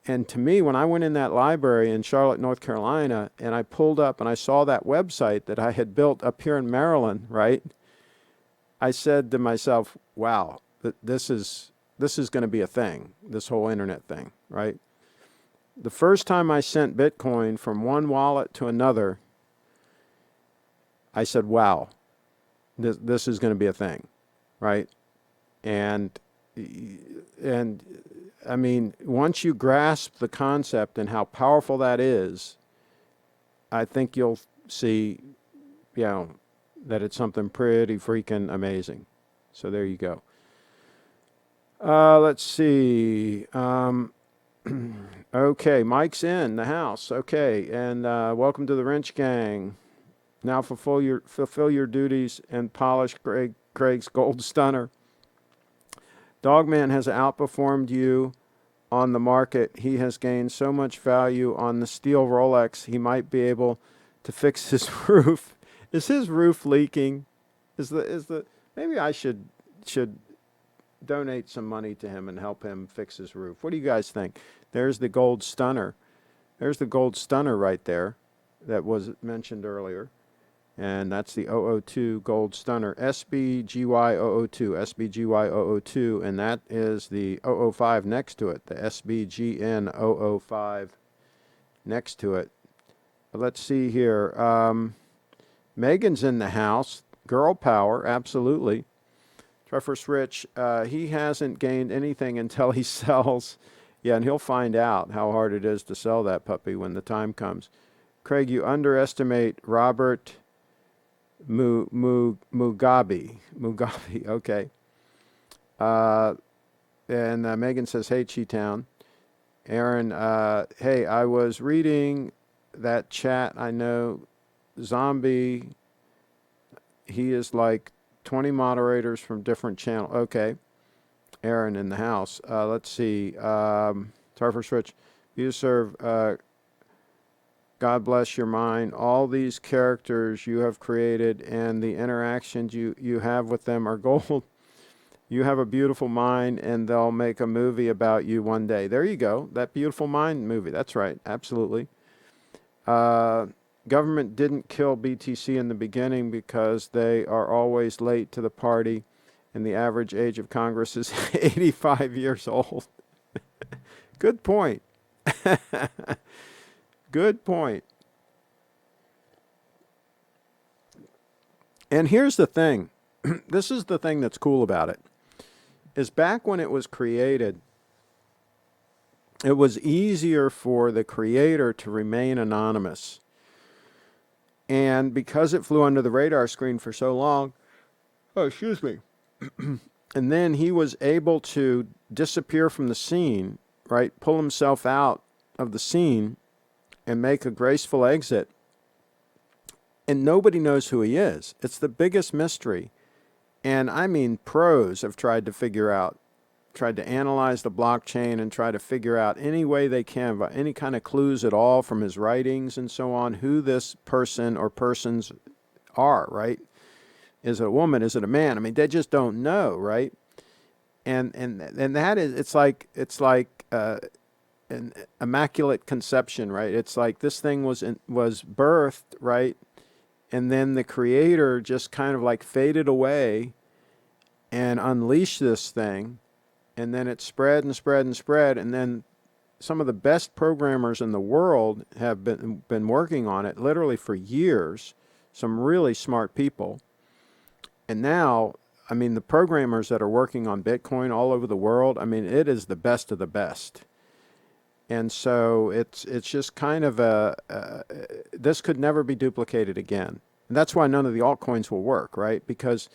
to me, when I went in that library in Charlotte, North Carolina, and I pulled up and I saw that website that I had built up here in Maryland, right? I said to myself, wow, this is going to be a thing, this whole internet thing, right? The first time I sent Bitcoin from one wallet to another, I said, wow, this is going to be a thing, right? And I mean, once you grasp the concept and how powerful that is, I think you'll see, that it's something pretty freaking amazing. So there you go. Let's see. Okay, Mike's in the house. Okay, and welcome to the Wrench Gang. Now fulfill your duties and polish Craig's gold stunner. Dogman has outperformed you on the market. He has gained so much value on the steel Rolex, he might be able to fix his roof. Is his roof leaking? Maybe I should donate some money to him and help him fix his roof. What do you guys think? There's the gold stunner. There's the gold stunner right there that was mentioned earlier. And that's the 002 gold stunner, SBGY002, SBGY002, and that is the 005 next to it, the SBGN005 next to it. But let's see here. Megan's in the house. Girl power, absolutely. Treffer's Rich, he hasn't gained anything until he sells. Yeah, and he'll find out how hard it is to sell that puppy when the time comes. Craig, you underestimate Robert Mugabe, okay. And Megan says, hey, Chi-Town. Aaron, hey, I was reading that chat. I know Zombie, he is like 20 moderators from different channels. Okay. Aaron in the house. Let's see. Tarver Switch. You serve. God bless your mind. All these characters you have created and the interactions you have with them are gold. You have a beautiful mind, and they'll make a movie about you one day. There you go. That Beautiful Mind movie. That's right. Absolutely. Government didn't kill BTC in the beginning because they are always late to the party, and the average age of Congress is 85 years old. Good point. Good point. And here's the thing. This is the thing that's cool about it. Is back when it was created, it was easier for the creator to remain anonymous. And because it flew under the radar screen for so long, oh, excuse me, and then he was able to disappear from the scene, right, pull himself out of the scene and make a graceful exit. And nobody knows who he is. It's the biggest mystery. And I mean, pros have tried to analyze the blockchain and try to figure out any way they can, any kind of clues at all from his writings and so on, who this person or persons are, right? Is it a woman? Is it a man? I mean, they just don't know, right? And that is, it's like an immaculate conception, right? It's like this thing was birthed, right? And then the creator just kind of like faded away and unleashed this thing. And then it spread and spread and spread. And then some of the best programmers in the world have been working on it literally for years. Some really smart people. And now, I mean, the programmers that are working on Bitcoin all over the world, I mean, it is the best of the best. And so it's just kind of this could never be duplicated again. And that's why none of the altcoins will work, right? Because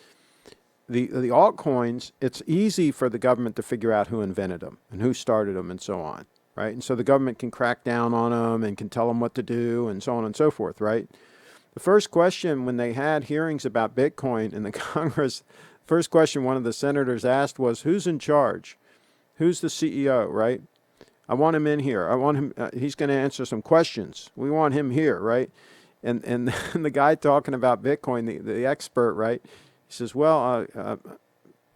the altcoins, it's easy for the government to figure out who invented them and who started them and so on, right? And so the government can crack down on them and can tell them what to do and so on and so forth, right? The first question when they had hearings about Bitcoin in the Congress, first question one of the senators asked was, who's in charge? Who's the CEO, right? I want him in here. I want him, he's going to answer some questions. We want him here, right? And the guy talking about Bitcoin, the expert, right? He says, well,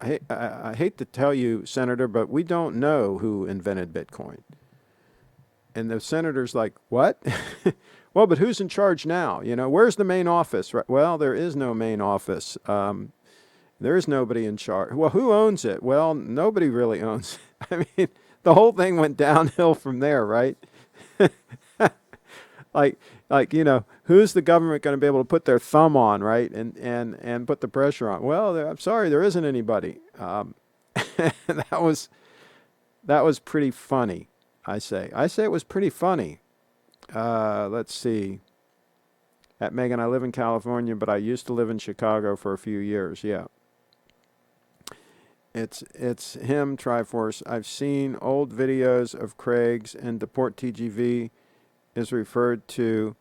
I hate to tell you, Senator, but we don't know who invented Bitcoin. And the senator's like, what? Well, but who's in charge now? You know, where's the main office? Right? Well, there is no main office. There is nobody in charge. Well, who owns it? Well, nobody really owns it. I mean, the whole thing went downhill from there, right? like, you know, who's the government going to be able to put their thumb on, right? And put the pressure on. Well, I'm sorry, there isn't anybody. That was pretty funny, I say. I say it was pretty funny. Let's see. At Megan, I live in California, but I used to live in Chicago for a few years. Yeah. It's him, Triforce. I've seen old videos of Craig's, and Deport TGV is referred to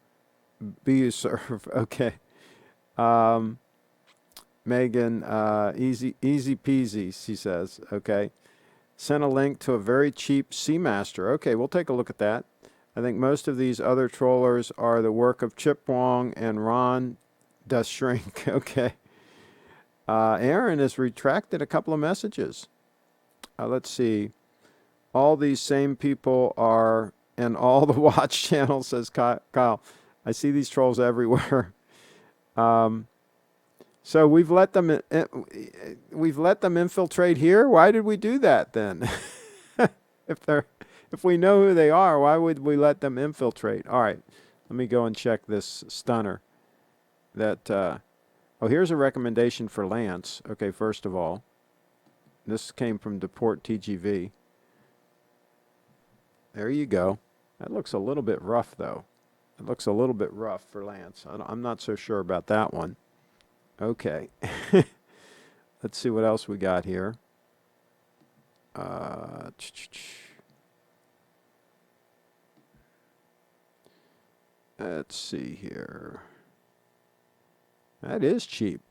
BUSERV. Okay. Megan, easy peasy, she says. Okay. Sent a link to a very cheap Seamaster. Okay, we'll take a look at that. I think most of these other trollers are the work of Chip Wong and Ron does shrink. Okay. Aaron has retracted a couple of messages. Let's see. All these same people are in all the watch channels, says Kyle. I see these trolls everywhere. So we've let them infiltrate here. Why did we do that then? If we know who they are, why would we let them infiltrate? All right, let me go and check this stunner. Oh, here's a recommendation for Lance. Okay, first of all, this came from Deport TGV. There you go. That looks a little bit rough, though. It looks a little bit rough for Lance. I'm not so sure about that one. Okay. Let's see what else we got here. Let's see here. That is cheap.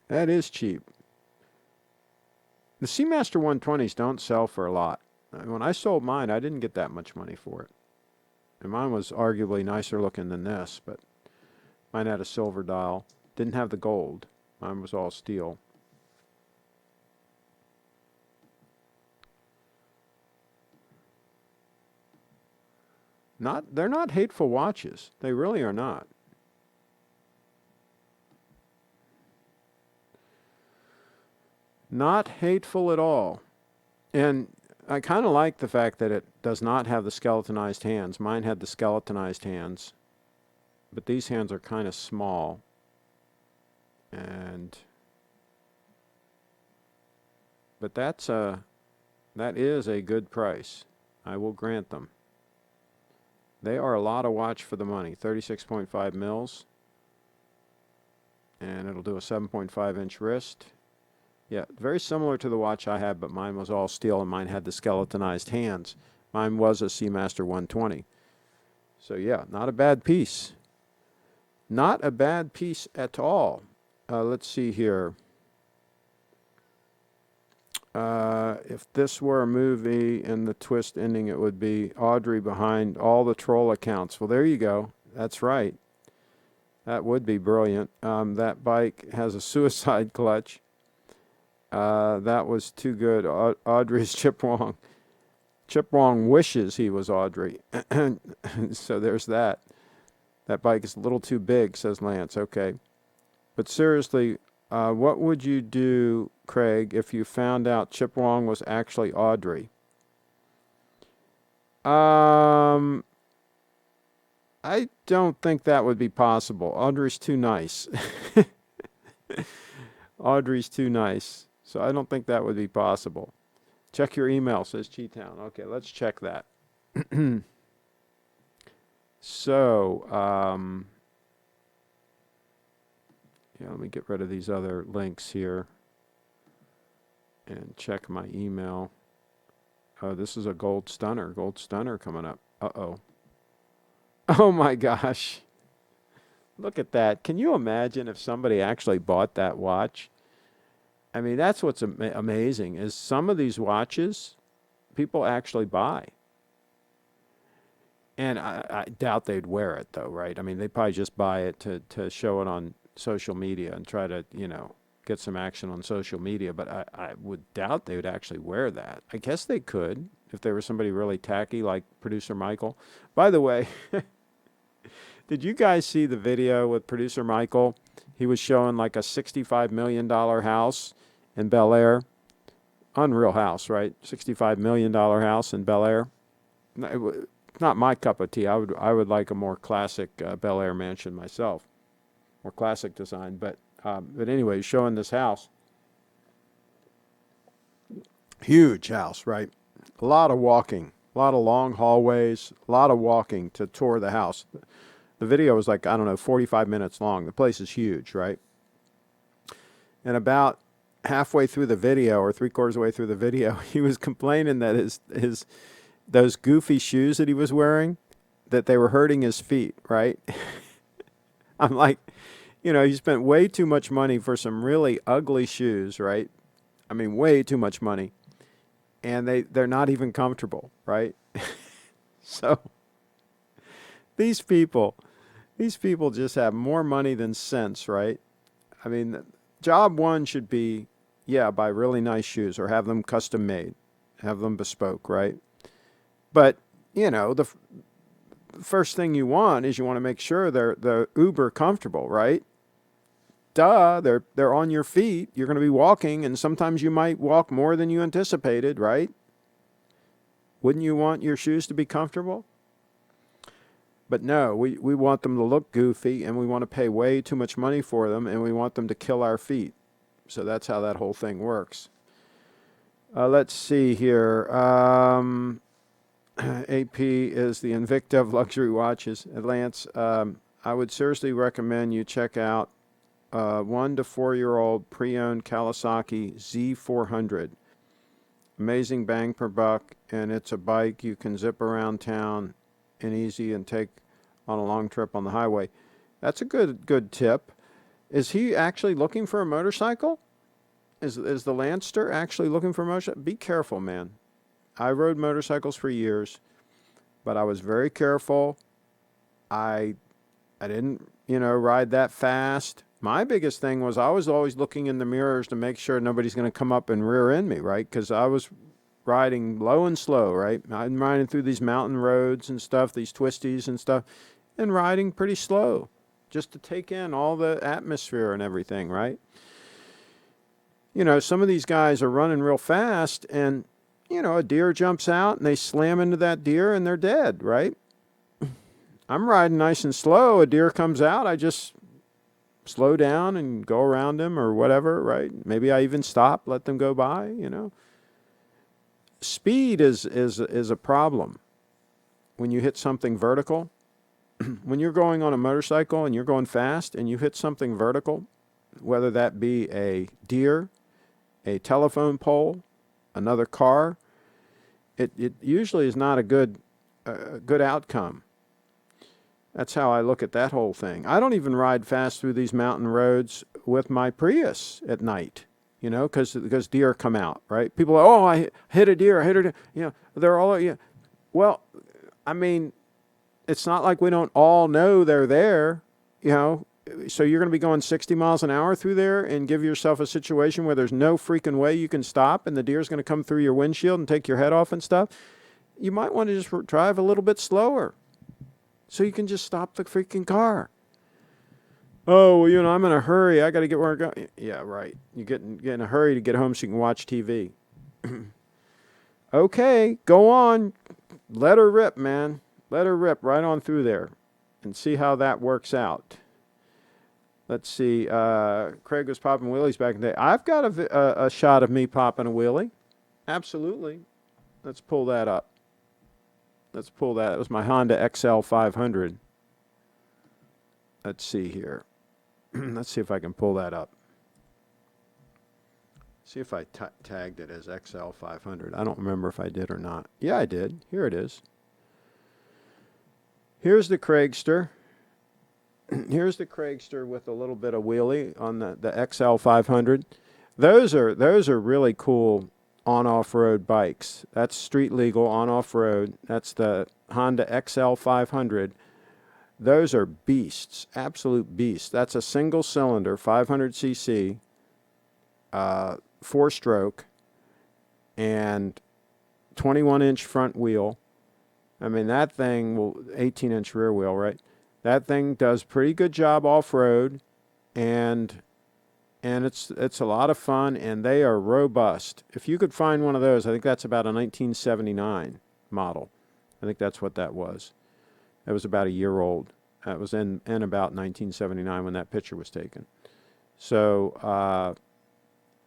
That is cheap. The Seamaster 120s don't sell for a lot. When I sold mine, I didn't get that much money for it. And mine was arguably nicer looking than this, but mine had a silver dial. Didn't have the gold. Mine was all steel. They're not hateful watches. They really are not. Not hateful at all. And I kind of like the fact that it does not have the skeletonized hands. Mine had the skeletonized hands, but these hands are kind of small. But that is a good price. I will grant them. They are a lot of watch for the money. 36.5 mils. And it'll do a 7.5-inch wrist. Yeah, very similar to the watch I had, but mine was all steel and mine had the skeletonized hands. Mine was a Seamaster 120. So yeah, not a bad piece. Not a bad piece at all. Let's see here. If this were a movie and the twist ending, it would be Audrey behind all the troll accounts. Well, there you go. That's right. That would be brilliant. That bike has a suicide clutch. That was too good. Audrey's Chip Wong. Chip Wong wishes he was Audrey. So there's that. That bike is a little too big, says Lance. Okay. But seriously, what would you do, Craig, if you found out Chip Wong was actually Audrey? I don't think that would be possible. Audrey's too nice. Audrey's too nice. So I don't think that would be possible. Check your email, says Cheetown. Okay, let's check that. So, yeah, let me get rid of these other links here and check my email. Oh, this is a gold stunner. Gold stunner coming up. Uh-oh. Oh my gosh. Look at that. Can you imagine if somebody actually bought that watch? I mean, that's what's amazing is some of these watches people actually buy. And I doubt they'd wear it though, right? I mean, they probably just buy it to show it on social media and try to, get some action on social media. But I would doubt they would actually wear that. I guess they could if they were somebody really tacky like producer Michael. By the way, did you guys see the video with producer Michael? He was showing like a $65 million house in Bel Air. Unreal house, right? $65 million house in Bel Air. Not my cup of tea. I would like a more classic Bel Air mansion myself. More classic design. But anyway, showing this house. Huge house, right? A lot of walking. A lot of long hallways. A lot of walking to tour the house. The video was like, 45 minutes long. The place is huge, right? And about halfway through the video, or 3/4 of the way through the video, he was complaining that his those goofy shoes that he was wearing, that they were hurting his feet, right? I'm like, he spent way too much money for some really ugly shoes, right? I mean, way too much money. And they're not even comfortable, right? So these people just have more money than sense, right? I mean, job one should be, buy really nice shoes or have them custom made, have them bespoke, right? But, the first thing you want is you want to make sure they're uber comfortable, right? Duh, they're on your feet. You're going to be walking, and sometimes you might walk more than you anticipated, right? Wouldn't you want your shoes to be comfortable? But no, we want them to look goofy, and we want to pay way too much money for them, and we want them to kill our feet. So that's how that whole thing works. Let's see here. AP is the Invicta of luxury watches. Lance, I would seriously recommend you check out 1 to 4 year old pre-owned Kawasaki Z400. Amazing bang per buck, and it's a bike you can zip around town and easy and take on a long trip on the highway. That's a good tip. Is he actually looking for a motorcycle? Is the Lancer actually looking for a motorcycle? Be careful, man. I rode motorcycles for years, but I was very careful. I didn't, ride that fast. My biggest thing was I was always looking in the mirrors to make sure nobody's going to come up and rear end me, right? Because I was riding low and slow, right? I'm riding through these mountain roads and stuff, these twisties and stuff, and riding pretty slow just to take in all the atmosphere and everything, right? Some of these guys are running real fast and, a deer jumps out and they slam into that deer and they're dead, right? I'm riding nice and slow. A deer comes out. I just slow down and go around him or whatever, right? Maybe I even stop, let them go by, Speed is a problem when you hit something vertical. When you're going on a motorcycle and you're going fast and you hit something vertical, whether that be a deer, a telephone pole, another car, it usually is not a good outcome. That's how I look at that whole thing. I don't even ride fast through these mountain roads with my Prius at night, because deer come out, right? People are, oh, I hit a deer, they're all, well, I mean, it's not like we don't all know they're there, so you're going to be going 60 miles an hour through there and give yourself a situation where there's no freaking way you can stop and the deer's going to come through your windshield and take your head off and stuff. You might want to just drive a little bit slower so you can just stop the freaking car. Oh, well, I'm in a hurry. I got to get where I go. Yeah, right. You get in a hurry to get home so you can watch TV. Okay, go on. Let her rip, man. Let her rip right on through there and see how that works out. Let's see. Craig was popping wheelies back in the day. I've got a shot of me popping a wheelie. Absolutely. Let's pull that up. Let's pull that. It was my Honda XL 500. Let's see here. Let's see if I can pull that up. See if I tagged it as XL 500. I don't remember if I did or not. Yeah, I did. Here it is. Here's the Craigster. Here's the Craigster with a little bit of wheelie on the XL 500. Those are really cool on-off-road bikes. That's street legal on-off-road. That's the Honda XL 500. Those are beasts, absolute beasts. That's a single cylinder, 500cc, 4-stroke, and 21-inch front wheel. I mean, that thing will 18-inch rear wheel, right? That thing does pretty good job off-road, and it's a lot of fun, and they are robust. If you could find one of those, I think that's about a 1979 model. I think that's what that was. It was about a year old. That was in about 1979 when that picture was taken. So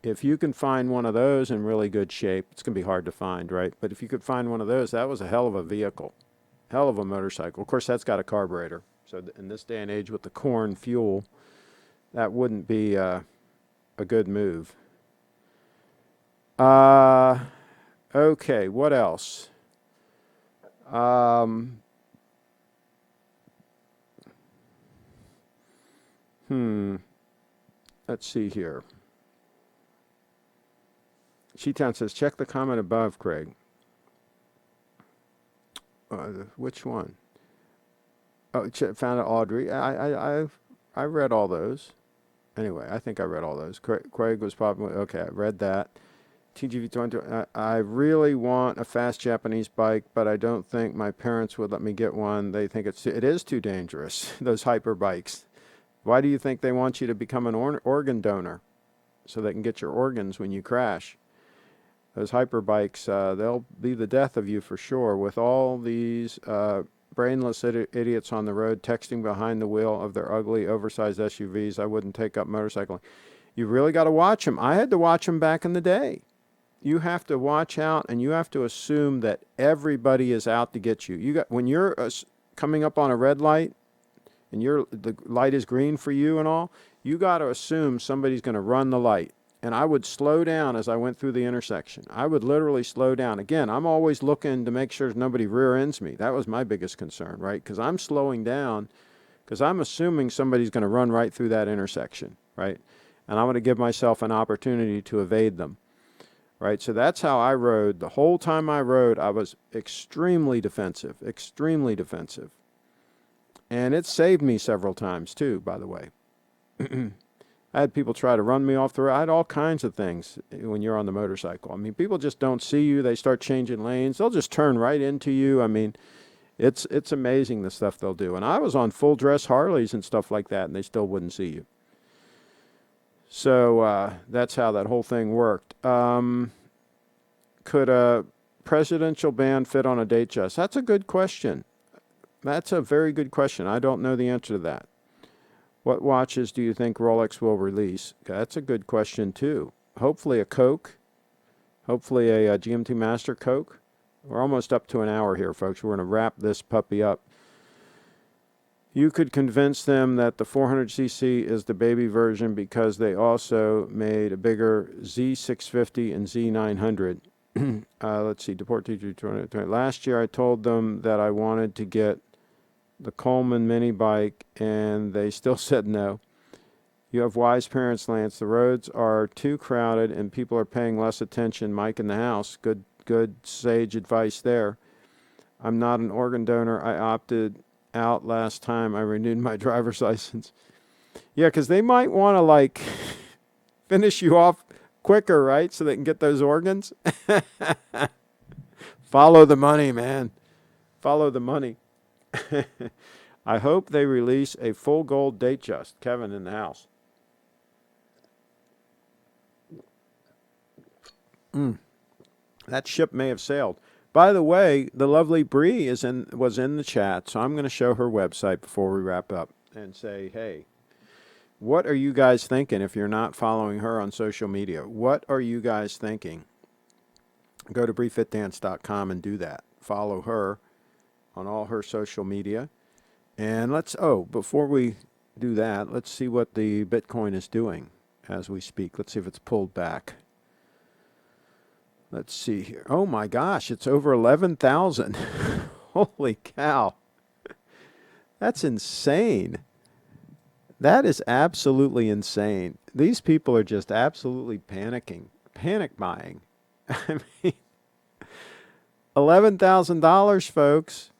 if you can find one of those in really good shape, it's going to be hard to find, right? But if you could find one of those, that was a hell of a vehicle, hell of a motorcycle. Of course, that's got a carburetor. So in this day and age with the corn fuel, that wouldn't be a good move. Okay, what else? Let's see here. She-Town says, check the comment above, Craig. Which one? Oh, found it, Audrey. I read all those. Anyway, I think I read all those. Craig was popping. Okay, I read that. TGV20. I really want a fast Japanese bike, but I don't think my parents would let me get one. They think it is too dangerous, those hyper bikes. Why do you think they want you to become an organ donor? So they can get your organs when you crash. Those hyper bikes, they'll be the death of you for sure. With all these brainless idiots on the road texting behind the wheel of their ugly, oversized SUVs, I wouldn't take up motorcycling. You really got to watch them. I had to watch them back in the day. You have to watch out, and you have to assume that everybody is out to get you. When you're coming up on a red light, and the light is green for you and all, you got to assume somebody's going to run the light. And I would slow down as I went through the intersection. I would literally slow down. Again, I'm always looking to make sure nobody rear ends me. That was my biggest concern, right? Because I'm slowing down because I'm assuming somebody's going to run right through that intersection, right? And I'm going to give myself an opportunity to evade them. right? So that's how I rode. The whole time I rode, I was extremely defensive, extremely defensive. And it saved me several times too, by the way. I had people try to run me off the road. I had all kinds of things when you're on the motorcycle. I mean, people just don't see you. They start changing lanes. They'll just turn right into you. I mean, it's amazing the stuff they'll do. And I was on full dress Harleys and stuff like that, and they still wouldn't see you. So that's how that whole thing worked. Could a presidential band fit on a Datejust? That's a good question. That's a very good question. I don't know the answer to that. What watches do you think Rolex will release? That's a good question, too. Hopefully a Coke. Hopefully a GMT Master Coke. We're almost up to an hour here, folks. We're going to wrap this puppy up. You could convince them that the 400cc is the baby version because they also made a bigger Z650 and Z900. Let's see, Deport Teacher 2020. Last year I told them that I wanted to get the Coleman mini bike, and they still said no. You have wise parents, Lance. The roads are too crowded, and people are paying less attention. Mike in the house. Good sage advice there. I'm not an organ donor. I opted out last time I renewed my driver's license. Yeah, because they might want to, like, finish you off quicker, right? So they can get those organs. Follow the money, man. Follow the money. I hope they release a full gold Datejust. Kevin in the house. That ship may have sailed. By the way, the lovely Bree was in the chat, so I'm going to show her website before we wrap up and say, hey, what are you guys thinking if you're not following her on social media? What are you guys thinking? Go to BreeFitDance.com and do that. Follow her on all her social media. And before we do that, let's see what the Bitcoin is doing as we speak. Let's see if it's pulled back. Let's see here. Oh my gosh, it's over 11,000. Holy cow. That's insane. That is absolutely insane. These people are just absolutely panicking, panic buying. I mean, $11,000, folks.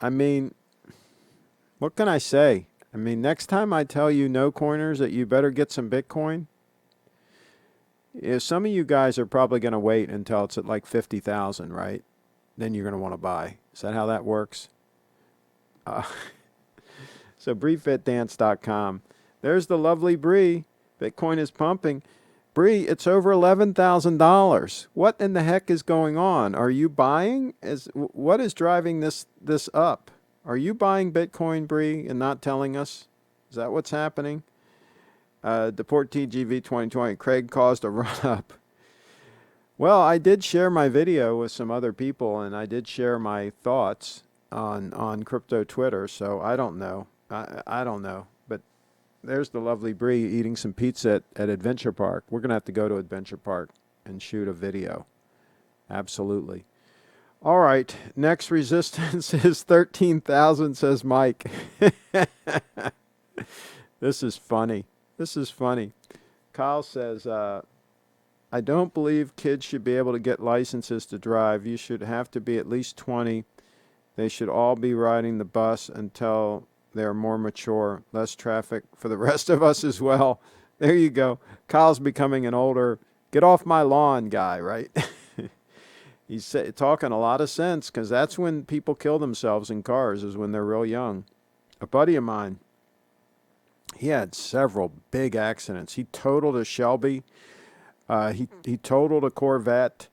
I mean, what can I say? I mean, next time I tell you no coiners that you better get some Bitcoin, some of you guys are probably going to wait until it's at like 50,000, right? Then you're going to want to buy. Is that how that works? So BreeFitDance.com. There's the lovely Bree. Bitcoin is pumping. Bree, it's over $11,000. What in the heck is going on? Are you buying? What is driving this up? Are you buying Bitcoin, Bree, and not telling us? Is that what's happening? Deport TGV 2020. Craig caused a run-up. Well, I did share my video with some other people, and I did share my thoughts on crypto Twitter, so I don't know. I don't know. But there's the lovely Bree eating some pizza at Adventure Park. We're going to have to go to Adventure Park and shoot a video. Absolutely. All right, next resistance is 13,000, says Mike. This is funny. This is funny. Kyle says, I don't believe kids should be able to get licenses to drive. You should have to be at least 20. They should all be riding the bus until they're more mature. Less traffic for the rest of us as well. There you go. Kyle's becoming an older, get off my lawn guy, right? He's talking a lot of sense, because that's when people kill themselves in cars, is when they're real young. A buddy of mine, he had several big accidents. He totaled a Shelby. He totaled a Corvette.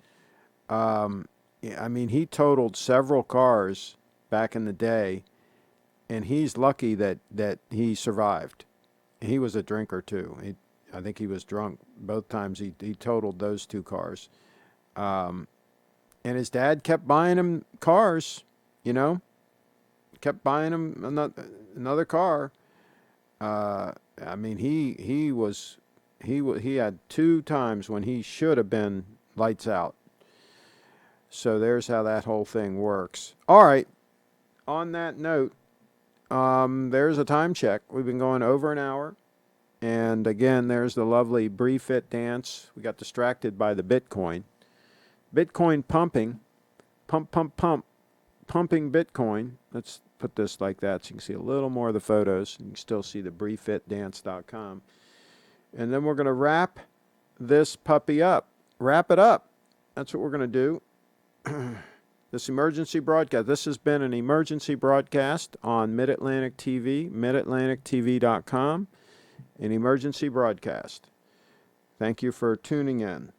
I mean, he totaled several cars back in the day, and he's lucky that he survived. He was a drinker too. I think he was drunk both times he totaled those two cars. And his dad kept buying him cars, kept buying him another car. I mean, he had 2 times when he should have been lights out. So there's how that whole thing works. All right. On that note, there's a time check. We've been going over an hour. And again, there's the lovely Bree-Fit dance. We got distracted by the Bitcoin. Bitcoin pumping. Pump, pump, pump. Pumping Bitcoin. Let's put this like that so you can see a little more of the photos. You can still see the BreeFitDance.com. And then we're going to wrap this puppy up. Wrap it up. That's what we're going to do. This emergency broadcast. This has been an emergency broadcast on Mid-Atlantic TV, midatlantictv.com, an emergency broadcast. Thank you for tuning in.